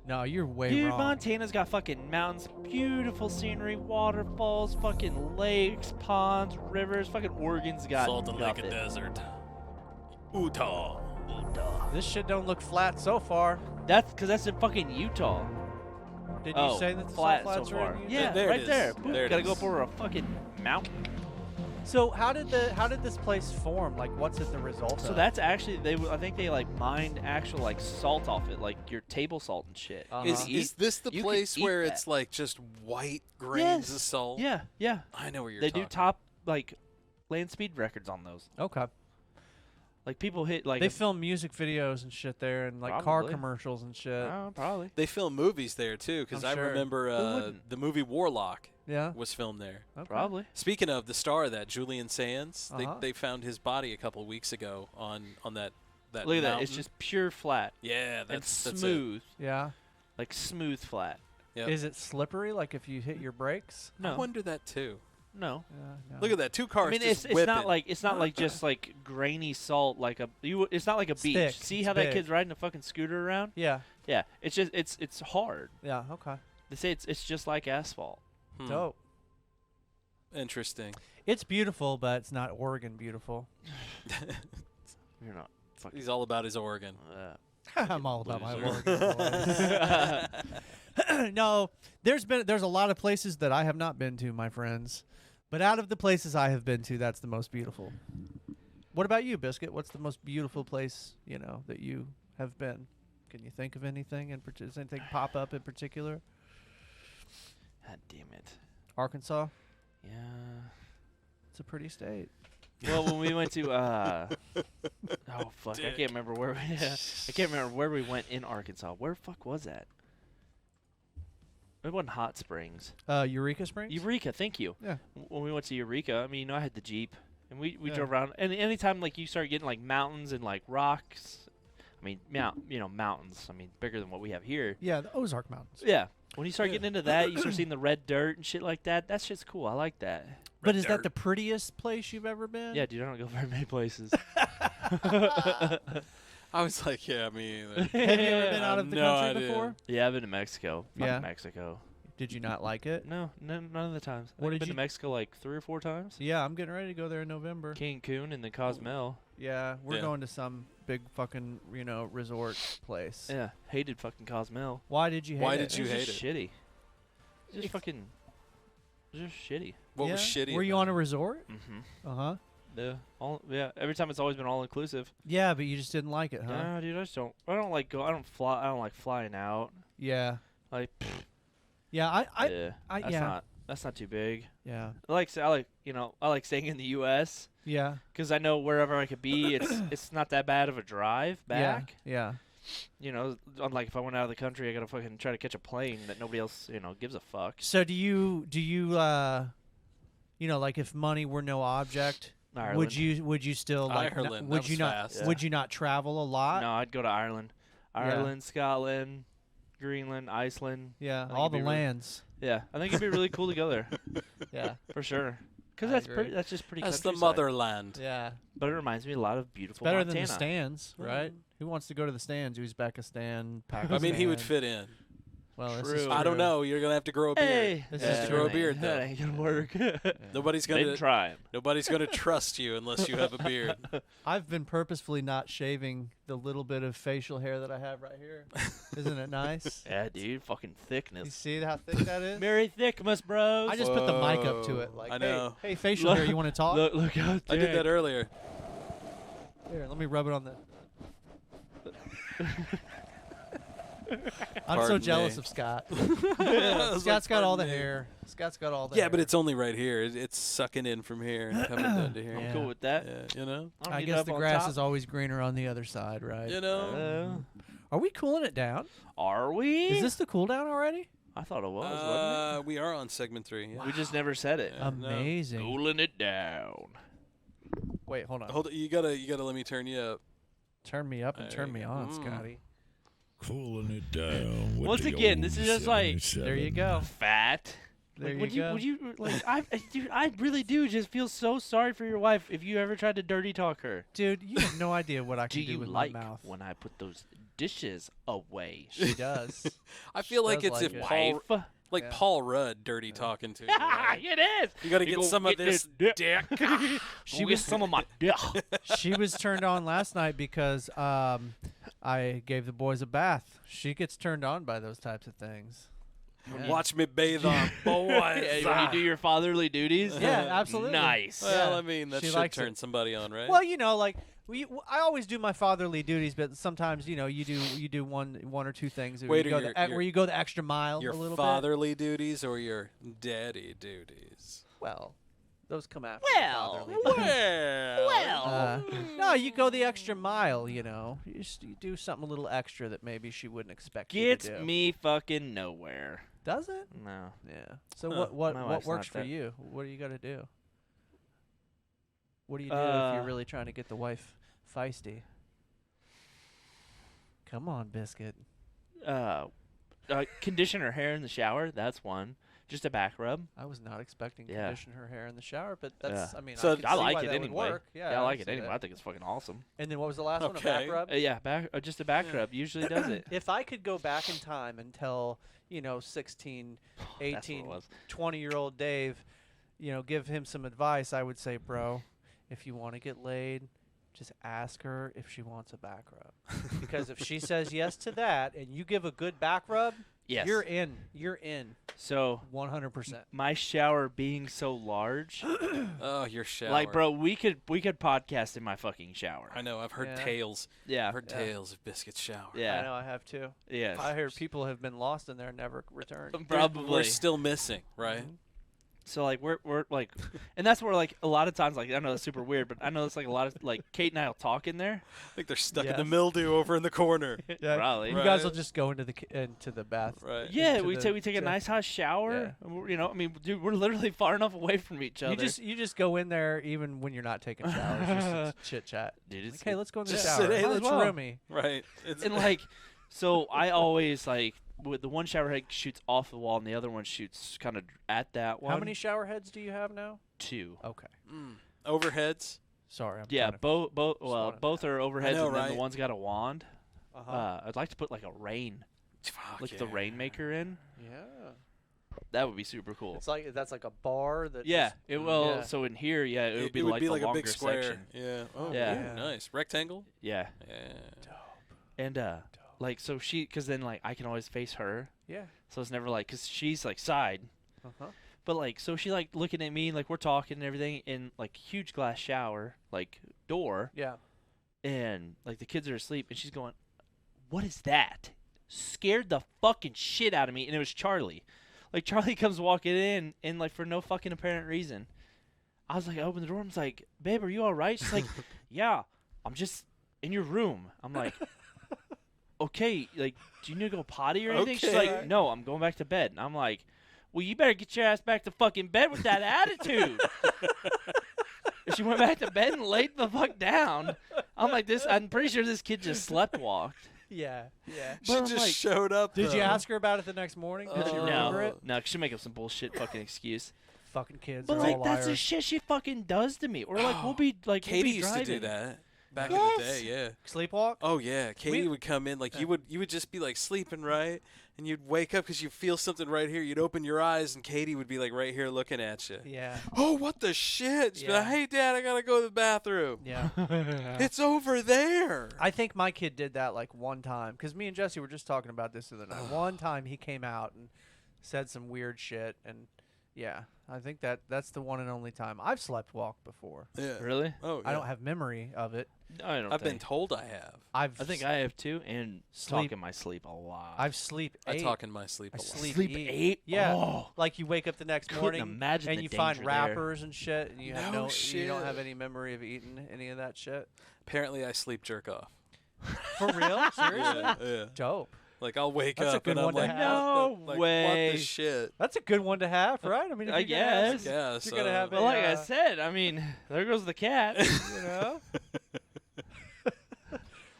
No, you're way Dude, wrong. Montana's got fucking mountains, beautiful scenery, waterfalls, fucking lakes, ponds, rivers. Fucking Oregon's got Salt and nothing. Lake and Desert. Utah. This shit don't look flat so far. That's because that's in fucking Utah. Did Oh, you say that the flat salt flats so are far. in Utah? Yeah, There it right is. there. Boom, There it gotta go is. up over a fucking mountain. So how did this place form? Like, what's it the result So of? that's actually I think they like mined actual like salt off it, like your table salt and shit. Uh-huh. Is this the You can place eat where that. it's like just white grains Yes. of salt? Yeah, yeah. I know where you're They talking. do top like land speed records on those. Okay. Like people hit like They film music videos and shit there, and like car Probably. commercials and shit. Oh, probably. They film movies there too, because I'm I sure. remember wouldn't? the movie Warlock Yeah. was filmed there. Okay. Probably. Speaking of the star of that, Julian Sands, Uh-huh. they found his body a couple of weeks ago on that Look at mountain. that. It's just pure flat yeah, and that's smooth, Yeah. like smooth flat. Yep. Is it slippery? Like if you hit your brakes? I No, wonder that too. no. Yeah. No. Look at that, two cars I mean, just it's whipping. not like just like grainy salt like a It's not like a beach. thick. See It's how big. that kid's riding a fucking scooter around? Yeah. Yeah, it's just it's hard. Yeah. Okay. They say it's just like asphalt. Dope. Interesting. It's beautiful, but it's not Oregon beautiful. You're not fucking. He's all about his Oregon. I'm all about my Loser. Oregon boys. No, there's a lot of places that I have not been to, my friends. But out of the places I have been to, that's the most beautiful. What about you, Biscuit? What's the most beautiful place, that you have been? Can you think of anything does anything pop up in particular? God damn it. Arkansas? Yeah. It's a pretty state. Well, when we went to oh fuck, I can't remember where I can't remember where we went in Arkansas. Where the fuck was that? It wasn't Hot Springs. Eureka Springs? Eureka, thank you. Yeah. When we went to Eureka, I mean, I had the Jeep, and we Yeah. drove around. And anytime like you start getting like mountains and like rocks, I mean, mountains. I mean, bigger than what we have here. Yeah, the Ozark Mountains. Yeah. When you start getting into that, you start seeing the red dirt and shit like that. That shit's cool. I like that. But is that the prettiest place you've ever been? Yeah, dude, I don't go very many places. I was like, yeah, me either. Have you ever been out of the No country idea. before? Yeah, I've been to Mexico. Fuck Yeah. Mexico. Did you not like it? No, none of the times. What I've did been you- to Mexico like 3 or 4 times. Yeah, I'm getting ready to go there in November. Cancun and then Cozumel. Yeah, we're Yeah. going to some big fucking resort place. Yeah, hated fucking Cozumel. Why did you hate Why it? did you It was hate just it? shitty. Just fucking. Just shitty. What was Yeah? shitty? Were you about on a resort? Mm-hmm. Uh huh. Yeah. Every time it's always been all inclusive. Yeah, but you just didn't like it, huh? Nah, dude, I just don't. I don't like go. I don't fly. I don't like flying out. Yeah. Like, Yeah, yeah, I- that's that's not too big. yeah. I like staying in the U.S. Yeah. because I know wherever I could be, it's not that bad of a drive back. Yeah. You know, unlike if I went out of the country, I gotta fucking try to catch a plane that nobody else gives a fuck. So do you like if money were no object, Ireland. would you still like Ireland, would that you was not fast. would you not travel a lot? No, I'd go to Ireland, Scotland, Greenland, Iceland. Yeah, think all it'd the be really- lands. Yeah, I think it'd be really cool to go there Yeah. for sure. Because I that's agree. that's just pretty. That's the countryside. motherland. Yeah. But it reminds me a lot of beautiful. Better Montana. than the stands, right? Who wants to go to the stands? Uzbekistan, Pakistan. I mean, he would fit in. Well, this is True. I don't true. know. You're gonna have to grow a beard. Hey, This is yeah, to grow a that beard, ain't- though. That ain't gonna work. Nobody's Been gonna trying. nobody's gonna trust you unless you have a beard. I've been purposefully not shaving the little bit of facial hair that I have right here. Isn't it nice? Yeah, dude, fucking You thickness. see how thick that is? Merry Thickmas, bros. I just put the mic up to it. Whoa, Like, I know. Hey, facial hair, you want to talk? Look how I did that earlier. Here, let me rub it on the. I'm so Pardon jealous me. of Scott. I was Scott's like, got all the pardon me. hair. Scott's got all the Yeah, hair. but it's only right here. It's sucking in from here and coming down to here. Yeah. Cool with that. Yeah, you know. don't I need it guess up the on grass top. is always greener on the other side, right? You know. Are we cooling it down? Are we? Is this the cool down already? I thought it was, wasn't We are on segment 3. Yeah. it? We just never said it. Yeah. No. Amazing. Cooling it down. Wait, hold on. Hold it. You gotta let me turn you up. Turn me up and turn me on, Scotty. Cooling it down. With Once the again, old this is just like- 77. There you go. Fat. There Like, you go. Would you like? Dude, I really do just feel so sorry for your wife if you ever tried to dirty talk her. Dude, you have no idea what I Do can do you with like my mouth. when I put those dishes away? She does. I feel like does it's like if it. Paul, Wife. like Yeah. Paul Rudd, dirty talking to you. right? It is. You gotta You get go some of get this this dick. She Get was some of my dick. she was turned on last night because I gave the boys a bath. She gets turned on by those types of things. Yeah. Watch me bathe on boys. Yeah, when you do your fatherly duties. Yeah, absolutely. Nice. Well, Yeah. I mean, that She should likes turn it. somebody on, right? Well, like I always do my fatherly duties, but sometimes you do one or two things where, Wait, you go your- where you go the extra mile your a little fatherly duties or your daddy duties? bit. Well, those come after. Well, the fatherly. Well, No, you go the extra mile. You do something a little extra that maybe she wouldn't expect you Gets to do. me fucking nowhere. Does it? No. Yeah. So Huh. what My what wife's works not for that- you? What do you got to do? What do you do if you're really trying to get the wife feisty? Come on, Biscuit. Condition her hair in the shower. That's one. Just a back rub. I was not expecting to Yeah. condition her hair in the shower, but that's Yeah. I mean So I, could I see like why it that would anyway. work. Yeah, I like can it see anyway. that. I think it's fucking awesome. And then what was the last one? A back Okay. rub? Yeah, just a back rub usually does it. If I could go back in time and tell, 16, That's what it 18, was. 20-year-old Dave, give him some advice, I would say, bro, if you want to get laid, just ask her if she wants a back rub. Because if she says yes to that and you give a good back rub, Yes. you're in. You're in So 100%. my shower being so large, oh, your shower. like, bro, we could podcast in my fucking shower. I know. I've heard Yeah. tales. Yeah. I've heard Yeah. tales of Biscuit's shower. I Yeah. know I have too. Yes. I heard people have been lost in there and never returned. Probably. We're still missing, right? So like we're like, and that's where like a lot of times like I know that's super weird, but I know it's like a lot of like Kate and I'll talk in there. I think they're stuck in Yes. the mildew over in the corner. Yeah, Probably. You guys will Right. just go into the bath. Right. Yeah, into we the take a j- nice hot shower. and I mean, dude, we're literally far enough away from each other. You just go in there even when you're not taking showers, just to chit chat. Dude, it's Okay, let's go in the Just shower. sit, hey, Oh, let's it's go. roomy. Right. It's and like, so I always like with the one shower head shoots off the wall and the other one shoots kind of at that one. How many shower heads do you have now? 2. Okay. overheads. Sorry. I'm Yeah, trying to- both well wanted- both are overheads know, and then right? the one's got a wand. Uh-huh. I'd like to put like a rain, Fuck like yeah. the rainmaker in. Yeah. That would be super cool. It's like that's like a bar that. Yeah. Yeah. So in here, yeah, it would be would like be the like a longer big square. section. Yeah. Oh, Yeah. ooh, nice. Rectangle? Yeah. Yeah. And like so because then like I can always face her. Yeah. So it's never like because she's like side. But like so she like looking at me like we're talking and everything in like huge glass shower like door. Yeah. And like the kids are asleep and she's going, "What is that?" Scared the fucking shit out of me, and it was Charlie. Like Charlie comes walking in and like for no fucking apparent reason. I was like, I opened the door and I was like, "Babe, are you all right?" She's like, "Yeah, I'm just in your room." I'm like, "Okay, like, do you need to go potty or anything?" She's like, "No, I'm going back to bed." And I'm like, "Well, you better get your ass back to fucking bed with that attitude." And she went back to bed and laid the fuck down. I'm like, I'm pretty sure this kid just sleepwalked. Yeah. Yeah. She But I'm just like, showed up. Did you though. ask her about it the next morning? Did you remember it? No, she'll make up some bullshit fucking excuse. Fucking kids. But are like all that's the liars. shit she fucking does to me. Or like we'll be like Katie we'll be used to do driving. that back in the day, yeah. Sleepwalk. Oh yeah, Katie would come in like you would just be like sleeping, right? And you'd wake up because you feel something right here. You'd open your eyes and Katie would be like right here looking at you. Yeah. Oh, what the shit? She'd be like, Yeah. "Hey, Dad, I gotta go to the bathroom." Yeah. It's over there. I think my kid did that like one time because me and Jesse were just talking about this the other night. One time he came out and said some weird shit, and yeah, I think that's the one and only time I've slept walked before. Yeah. Really? Oh, yeah. I don't have memory of it. I don't I've been think. told I have. I think I have too, and Sleep- talk in my sleep a lot. I've sleep. I ate. talk in my sleep I a lot. sleep ate? Yeah, Oh. like you wake up the next Couldn't morning imagine and the you find danger there. wrappers and shit, and you have No you don't have shit. any memory of eating any of that shit. Apparently, I sleep jerk off. For real? Seriously? Yeah. Dope. Like I'll wake That's a up good and I'm one to like, have. No like, way. What the shit? That's a good one to have, right? I mean, if I you're gonna have guess. some- Yeah. if you're gonna have But a, like I said, I mean, there goes the cat. you know.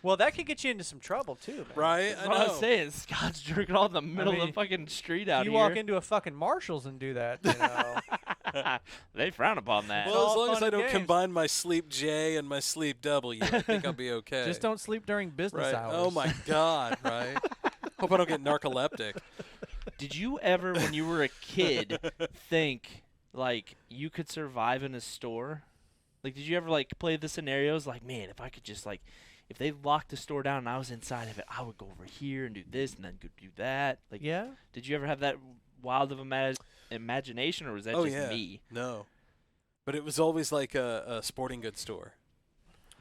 Well, that could get you into some trouble too, man. Right? That's I what I know. was saying. Scott's drinking all in the middle of mean, the fucking street out You here. walk into a fucking Marshalls and do that, you know. They frown upon that. Well, as all long as fun I and don't games. combine my sleep J and my sleep W, I think I'll be okay. Just don't sleep during business Right. hours. Oh my God. Right. Hope I don't get narcoleptic. Did you ever, when you were a kid, think like you could survive in a store? Like, did you ever like play the scenarios? Like, man, if I could just like, if they locked the store down and I was inside of it, I would go over here and do this and then go do that. Like, Yeah. did you ever have that wild of imagination, or was that Oh just yeah. me? No. But it was always like a sporting goods store,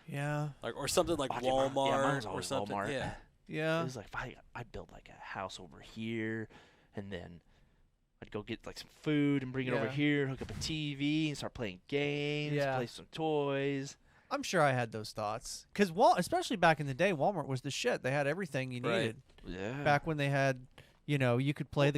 Yeah. like or something like Fuck it, mine- yeah, mine was Walmart or always something. Walmart. Yeah. Yeah. It was like if I'd build like a house over here, and then I'd go get like some food and bring it over Yeah. here, hook up a TV, and start playing games, Yeah. play some toys. I'm sure I had those thoughts. Because, especially back in the day, Walmart was the shit. They had everything you Right. needed. Yeah. Back when they had, you could play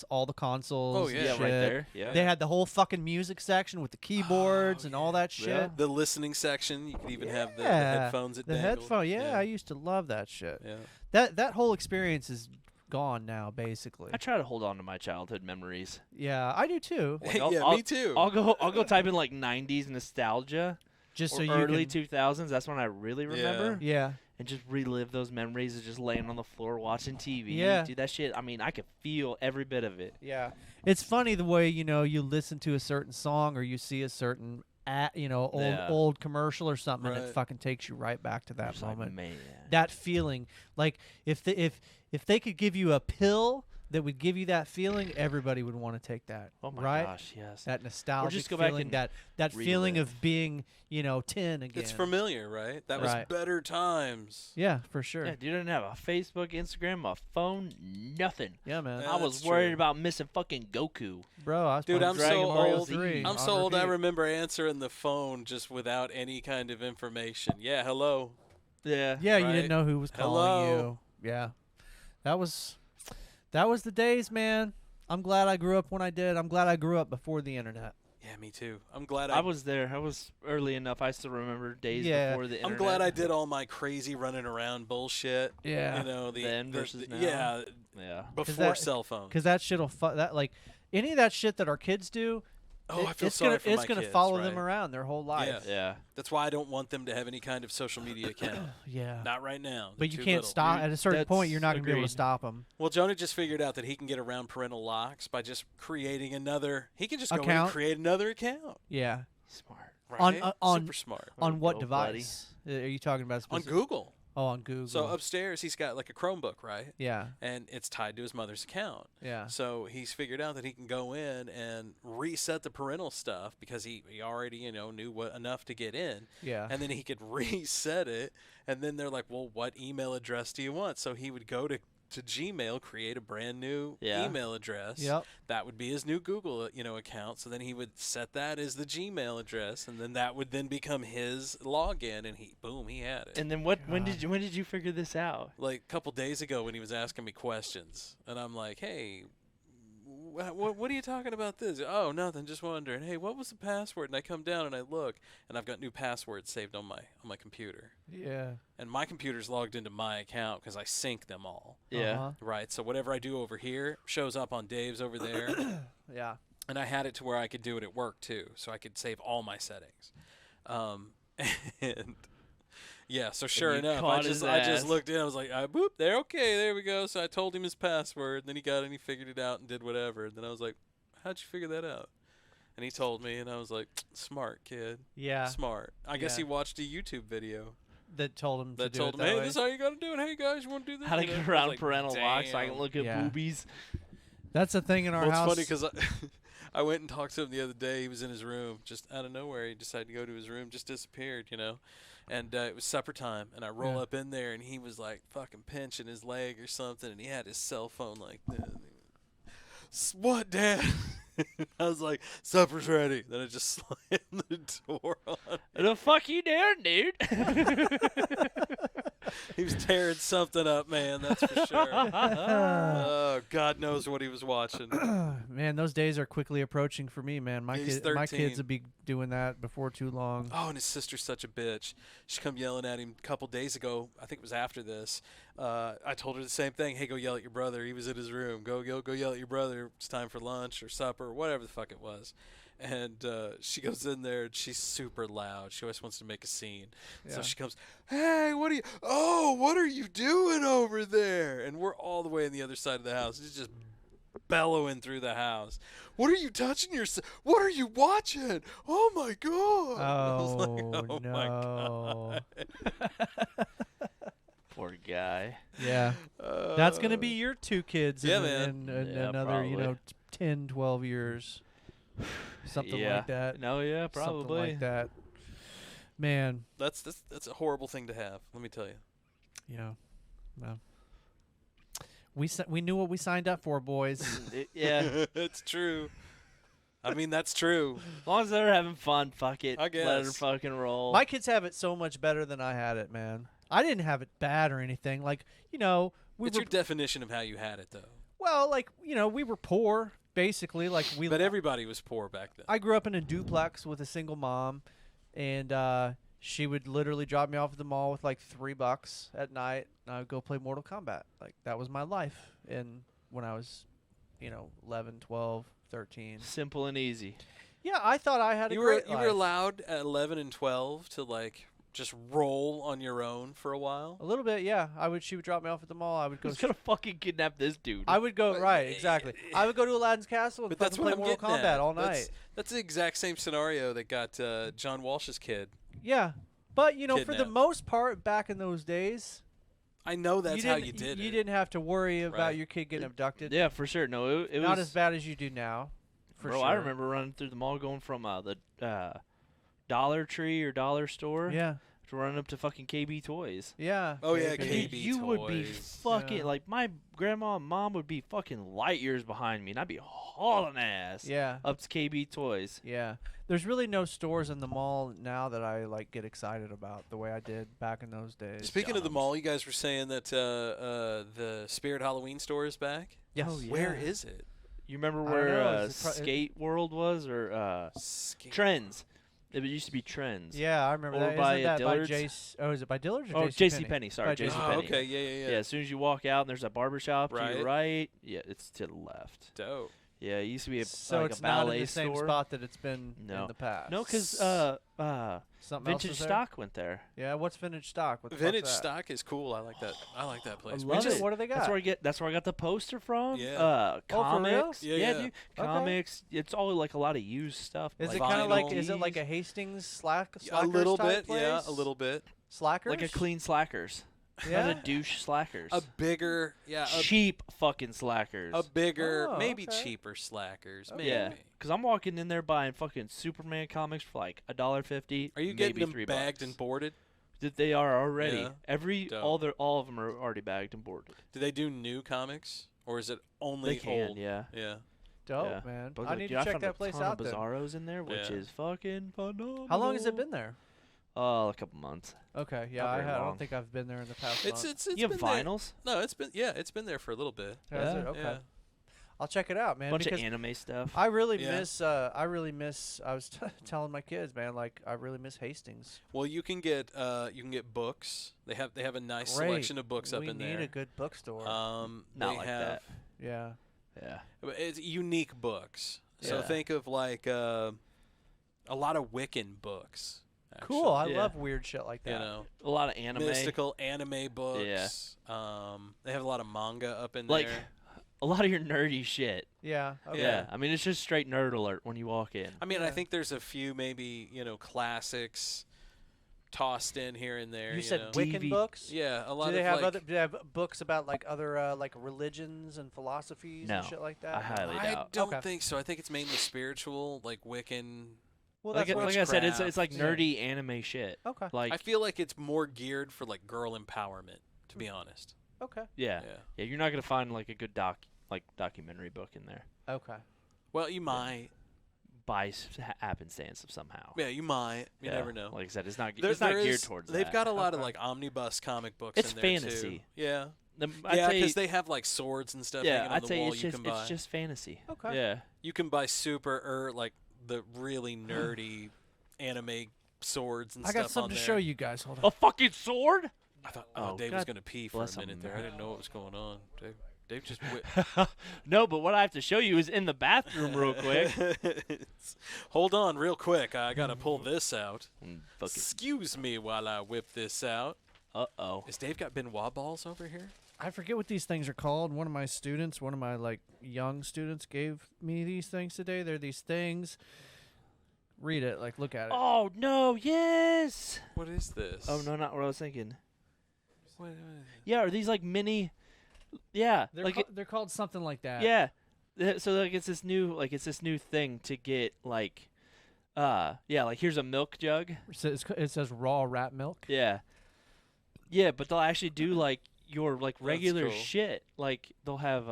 all the consoles. Oh, and yeah. yeah, shit. right there. Yeah. They had the whole fucking music section with the keyboards and all that shit. Yeah. The listening section, you could even have the Yeah. headphones that The dangled. headphone, yeah, I used to love that shit. Yeah. That whole experience is gone now, basically. I try to hold on to my childhood memories. Yeah, I do too. Like, I'll- Yeah, I'll- me too. I'll go type in like 90s nostalgia Just or so you early can, 2000s. That's when I really remember. yeah, And just relive those memories of just laying on the floor watching TV. Yeah. Dude, that shit, I mean, I could feel every bit of it. yeah. It's funny the way you listen to a certain song or you see a certain old Yeah. old commercial or something, and it Right. fucking takes you right back to that Just like, moment. man. That feeling, like if they could give you a pill that would give you that feeling, everybody would want to take that. Oh my right? gosh, yes. That nostalgic just go back feeling, and that feeling relive. of being 10 again. It's familiar, right? That Right. was better times. Yeah, for sure. Yeah, dude didn't have a Facebook, Instagram, a phone, nothing. Yeah, man. Yeah. I was that's worried true. about missing fucking Goku. Bro, I was Dude, playing I'm Dragon so Mario old. 3 I'm on so old. I repeat. remember answering the phone just without any kind of information. Yeah, hello. Yeah. Yeah, you Right? didn't know who was calling Hello. you. Yeah. That was the days, man. I'm glad I grew up when I did. I'm glad I grew up before the internet. Yeah, me too. I'm glad I was there. I was early enough. I still remember days Yeah. before the internet. I'm glad I did all my crazy running around bullshit. Yeah. You know, Then versus now. Yeah, Yeah. before that- cell phones. Cuz that shit'll that like any of that shit that our kids do, Oh, I feel it's sorry gonna for it's my gonna kids, follow right. them around their whole life. Yeah. That's why I don't want them to have any kind of social media account. Yeah. Not right now. But They're you too can't little. stop at a certain point. You're not gonna be able to agreed. stop them. Well, Jonah just figured out that he can get around parental locks by just creating another. He can just go in and Account? create another account. Yeah. Smart. Right? On- Super smart. On what go, buddy. device are you talking about? On Specific? Google. Oh, on Google. So upstairs, he's got like a Chromebook, right? yeah. And it's tied to his mother's account. Yeah. So he's figured out that he can go in and reset the parental stuff because he already, knew what enough to get in. Yeah. And then he could reset it. And then they're like, well, what email address do you want? So he would go to Gmail, create a brand new email address. Yep. That would be his new Google, account. So then he would set that as the Gmail address, and then that would then become his login, and he had it. And then when did you figure this out? Like a couple days ago when he was asking me questions, and I'm like, hey, what are you talking about this? Oh, nothing, just wondering. Hey, what was the password? And I come down and I look, and I've got new passwords saved on my computer. Yeah. And my computer's logged into my account because I sync them all. Yeah. Uh-huh. Right, so whatever I do over here shows up on Dave's over there. Yeah. And I had it to where I could do it at work too, so I could save all my settings. And yeah, so sure you enough, caught I his just ass. looked in. I was like, boop, there we go. So I told him his password, and then he got it and he figured it out and did whatever. And then I was like, how'd you figure that out? And he told me, and I was like, smart kid, Yeah. smart. I guess Yeah. he watched a YouTube video That told him that to told do him, it that hey, way. this is how you gotta do it. Hey guys, you want to do this? How to Whatever. get I was around like, parental locks so I can damn. look at Yeah. boobies. That's the thing in our Well, house. it's funny because I went and talked to him the other day. He was in his room, just out of nowhere. He decided to go to his room, just disappeared, And it was supper time, and I roll up in there, and he was like fucking pinching his leg or something, and he had his cell phone like this. What, Dad? I was like, supper's ready. Then I just slammed the door on him. The fuck you doing, dude? He was tearing something up, man. That's for sure. Oh, God knows what he was watching. Man, those days are quickly approaching for me, man. My He's my 13. kids will be doing that before too long. Oh, and his sister's such a bitch. She come yelling at him a couple days ago. I think it was after this. I told her the same thing. Hey, go yell at your brother. He was in his room. Go yell at your brother. It's time for lunch or supper or whatever the fuck it was. And she goes in there, and she's super loud. She always wants to make a scene. So Yeah. she comes, hey, what are you doing over there? And we're all the way on the other side of the house. It's just bellowing through the house. What are you touching yourself? What are you watching? Oh, my God. I was like, Oh, my no. God. Poor guy. Yeah. That's going to be your two kids yeah, in, man. in Yeah, another, probably. 10, 12 years. Something yeah. like that. No, yeah, probably. Something like that. Man, That's a horrible thing to have, let me tell you. yeah. No. We knew what we signed up for, boys. Yeah. It's true. I mean, that's true. As long as they're having fun, fuck it. I Let her guess. fucking roll. My kids have it so much better than I had it, man. I didn't have it bad or anything. Like, we It's were your definition of how you had it, though. well, like, we were poor basically. Like But everybody was poor back then. I grew up in a duplex with a single mom, and she would literally drop me off at the mall with like $3 at night, and I would go play Mortal Kombat. Like, that was my life. And when I was, 11, 12, 13. Simple and easy. Yeah, I thought I had a You great were life. allowed at 11 and 12 to like just roll on your own for a while. A little bit, yeah. She would drop me off at the mall. I would go. Who's gonna fucking kidnap this dude? I would go right, exactly. I would go to Aladdin's Castle and But that's fucking what play I'm Mortal getting Kombat at. all night. That's the exact same scenario that got John Walsh's kid. Yeah, but for the Kidnapped. most part, back in those days, I know that's you how didn't- you did You it. didn't have to worry about Right. your kid getting abducted. Yeah, for sure. No, it Not was. as bad as you do now. For Bro, sure. I remember running through the mall, going from the Dollar Tree or Dollar Store Yeah, to running up to fucking KB Toys. yeah. Oh, yeah, Maybe. KB. Dude, you would be Toys. fucking Yeah. like my grandma and mom would be fucking light years behind me, and I'd be hauling ass Yeah, up to KB Toys. yeah. There's really no stores in the mall now that I get excited about the way I did back in those days. Speaking of the Doms. mall, you guys were saying that the Spirit Halloween store is back. Yes. Oh, yeah. Where is it? You remember I don't where know, is it Skate World was, or Trends? It used to be Trends. Yeah, I remember Over that. by, Isn't that by Dillard's? Jace? Oh, is it by Dillard's or Oh, JCPenney? JCPenney. Sorry, By JCPenney. Oh, okay, yeah. Yeah, as soon as you walk out and there's that barber shop to Right. your right, yeah, it's to the left. Dope. Yeah, it used to be So like it's a not ballet in the same store. spot that it's been No. in the past. No, because Something else Vintage is there? Stock went there. Yeah, what's Vintage Stock? What the Vintage fuck's that? stock is cool. I like that. I like that place. love it. What do they got? That's where I got the poster from. Yeah. for real? Comics. Yeah, yeah. dude. Okay. Comics. It's all like a lot of used stuff. Is like it kind of like? vinyl. Is it like a Hastings Slackers A little type bit, yeah, place? a little bit. Slackers. like a clean Slackers. Yeah. Not a douche Slackers. A bigger, yeah, cheap fucking Slackers. a bigger, Oh, maybe okay. cheaper slackers. Maybe. Yeah, because I'm walking in there buying fucking Superman comics for like $1.50. Are you maybe getting them $3. bagged and boarded? That they are already. Yeah. Dope. All of them are already bagged and boarded. Do they do new comics, or is it only They can, old? yeah. Yeah. Dope, Yeah. man. But I like, need dude, to check found that place a ton out. of Then. Bizarros in there, which Yeah. is fucking phenomenal. How long has it been there? A couple months. Okay, yeah, Not I, very I don't long. think I've been there in the past It's month. it's You have been there. vinyls? No, it's been there for a little bit. Has Yeah. it? Okay. Yeah. I'll check it out, man. Bunch of because anime stuff. I really Yeah. miss. I really miss. I was telling my kids, man, like I really miss Hastings. Well, you can get books. They have a nice Great. selection of books up we in need there. a good bookstore. Not they like have, that. yeah. Yeah. It's unique books. So Yeah. think of like a lot of Wiccan books. Cool. I actually. Yeah. love weird shit like that. You know, A lot of anime. mystical anime books. Yeah. They have a lot of manga up in Like there. a lot of your nerdy shit. Yeah. Okay. Yeah. I mean, it's just straight nerd alert when you walk in. I mean, I Yeah. think there's a few maybe classics tossed in here and there. You said know. Wiccan books. Yeah, a lot Do they of have like, other? Do they have books about like other like religions and philosophies No. and shit like that? I highly I doubt. don't Okay. think so. I think it's mainly spiritual, like Wiccan. Well, Like, that's what like I said, it's witchcraft. like Yeah. nerdy anime shit. Okay. Like I feel like it's more geared for like girl empowerment, to be honest. Okay. yeah. Yeah. Yeah, you're not gonna find like a good documentary book in there Okay. Well, you might. by happenstance of somehow. Yeah, you might. You Yeah. never know. Like I said, it's not There- it's not there geared is- towards They've that. got a lot of Okay. like omnibus comic books It's in there fantasy. too. Yeah. I'd Yeah, say- because they have like swords and stuff yeah, hanging on I'd the say wall. it's You just can buy. it's just fantasy. Okay. Yeah. You can buy like the really nerdy anime swords and I stuff got something on to there. show you guys. Hold on. A fucking sword? I thought Oh, Dave was God gonna pee for a bless him, minute there. I man. didn't know what was going on. Dave just No, but what I have to show you is in the bathroom real quick. Hold on, real quick. I gotta pull this out. Fucking. Excuse me while I whip this out. Uh-oh. Has Dave got Benoit balls over here? I forget what these things are called. One of my students, one of my like young students, gave me these things today. They're these things. Read it. Like, look at it. Oh, no, yes! What is this? Oh, no, not what I was thinking. What- Yeah, are these like mini... Yeah, They're, like... they're called something like that. yeah. So, like, it's this new thing to get, like... yeah, like, here's a milk jug. It says raw rat milk. Yeah. Yeah, but they'll actually do, like, your, like, That's regular cool. shit. Like, they'll have,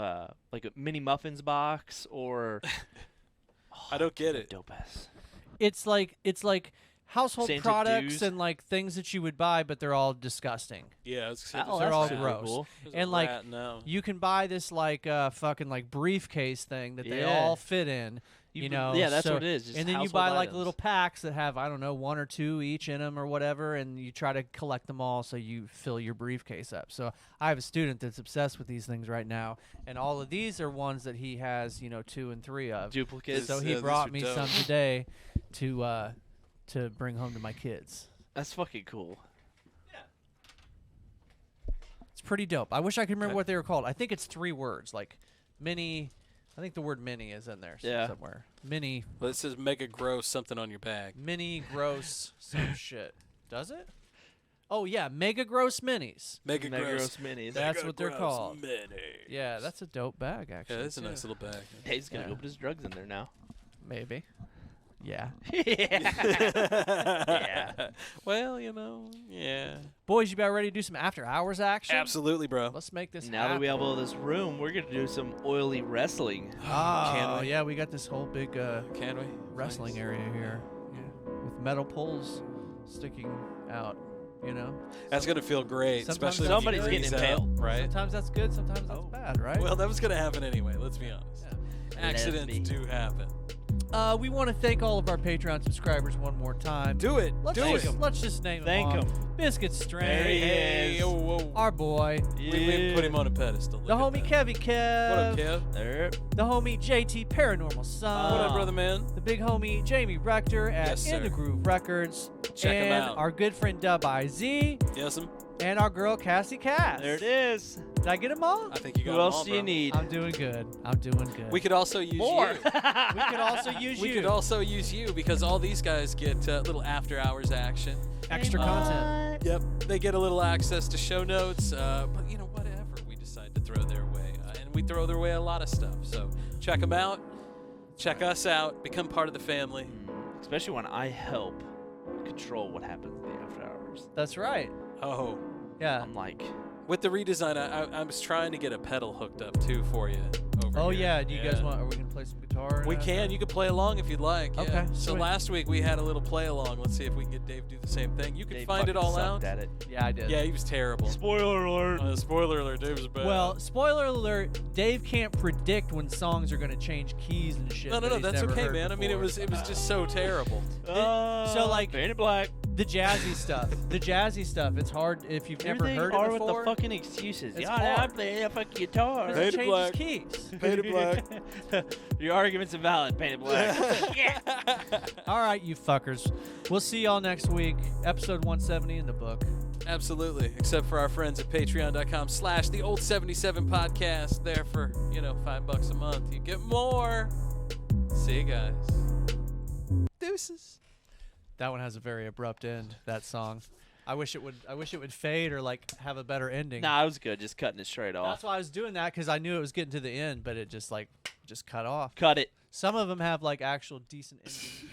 like, a mini muffins box or... I don't get it. Dope ass. It's like household Santa products Dews. and like things that you would buy, but they're all disgusting. Yeah, it's Oh, they're that's all super gross. cool. And, like, no. You can buy this like fucking like briefcase thing that they Yeah. all fit in. You know, Yeah, that's so- what it is. Just and then you household buy like items. little packs that have, I don't know, 1 or 2 each in them or whatever, and you try to collect them all so you fill your briefcase up. So I have a student that's obsessed with these things right now, and all of these are ones that he has, 2 and 3 of. duplicates. So Yeah, he these brought are me dope. some today to bring home to my kids. That's fucking cool. It's pretty dope. I wish I could remember Okay. what they were called. I think it's 3 words, like mini. I think the word mini is in there Yeah. somewhere. Mini. Well, it says mega gross something on your bag. Mini gross some shit. Does it? Oh yeah, mega gross minis. Mega gross. minis. That's Mega what they're gross called. Mini. Yeah, that's a dope bag actually. Yeah, that's a too. nice little bag. Dave's gonna Yeah. go put his drugs in there now. Maybe. Yeah. Yeah. Well, yeah. Boys, you about ready to do some after hours action? Absolutely, bro. Let's make this Now that we happen. have all this room, we're gonna do some oily wrestling. Oh, Can we? yeah, we got this whole big Can we? wrestling Nice. area here. Yeah. With metal poles sticking out, That's gonna feel great, Sometimes especially when somebody's you getting freeze out, impaled. right? Sometimes that's good, sometimes that's bad, right? Well, that was gonna happen anyway. Let's be honest. Accidents Lesby. do happen. We want to thank all of our Patreon subscribers one more time. Do it. Let's do just, it. Let's just name Thank them. 'em. Biscuit Strange. There he is. Whoa. Our our boy, We put him on a pedestal. the Look homie at that. Kevy Kev. What up, Kev? There. The homie JT Paranormal Son. What up, brother man? The big homie Jamie Rector at Yes, In the sir. Groove Records. Check 'em and out. our good friend Dub IZ. Yes, And our girl Kass Kass. There it is. Did I get them all? I think you got Who them else all, do you bro. need? I'm doing good. I'm doing good. We could also use More. you. We could also use We you. could also use you because all these guys get little after hours action. Extra content. Yep, they get a little access to show notes, but whatever we decide to throw their way, and we throw their way a lot of stuff. So check them out, check us out, become part of the family. Especially when I help control what happens in the after hours. That's right. Oh, Yeah. I'm like, with the redesign, I was trying to get a pedal hooked up too for you. Over Oh here. yeah. Do you guys want? Are we gonna play some guitar? We can. You can play along if you'd like. Yeah. Okay, So sweet. last week we had a little play along. Let's see if we can get Dave to do the same thing. You can they find it fucking all sucked out. at it. Yeah, I did. Yeah, he was terrible. Spoiler alert. Spoiler alert, Dave was bad. Well, spoiler alert: Dave can't predict when songs are gonna change keys and shit. no, that he's that's never okay, heard man. I mean, it before. was just so terrible. So, like- Painted black. The jazzy stuff. The jazzy stuff. It's hard if you've never heard hard it with before. the fucking excuses. It's Yeah, I hard. play a fucking guitar. It Painted changes black. keys. Painted black. Your argument's invalid. Painted black. All right, you fuckers. We'll see y'all next week. Episode 170 in the book. Absolutely. Except for our friends at patreon.com/the-old-77 podcast. There for, $5 a month. You get more. See you guys. Deuces. That one has a very abrupt end. That song. I wish it would fade or like have a better ending. Nah, it was good. Just cutting it straight off. That's why I was doing that because I knew it was getting to the end, but it just cut off. Cut it. Some of them have like actual decent endings.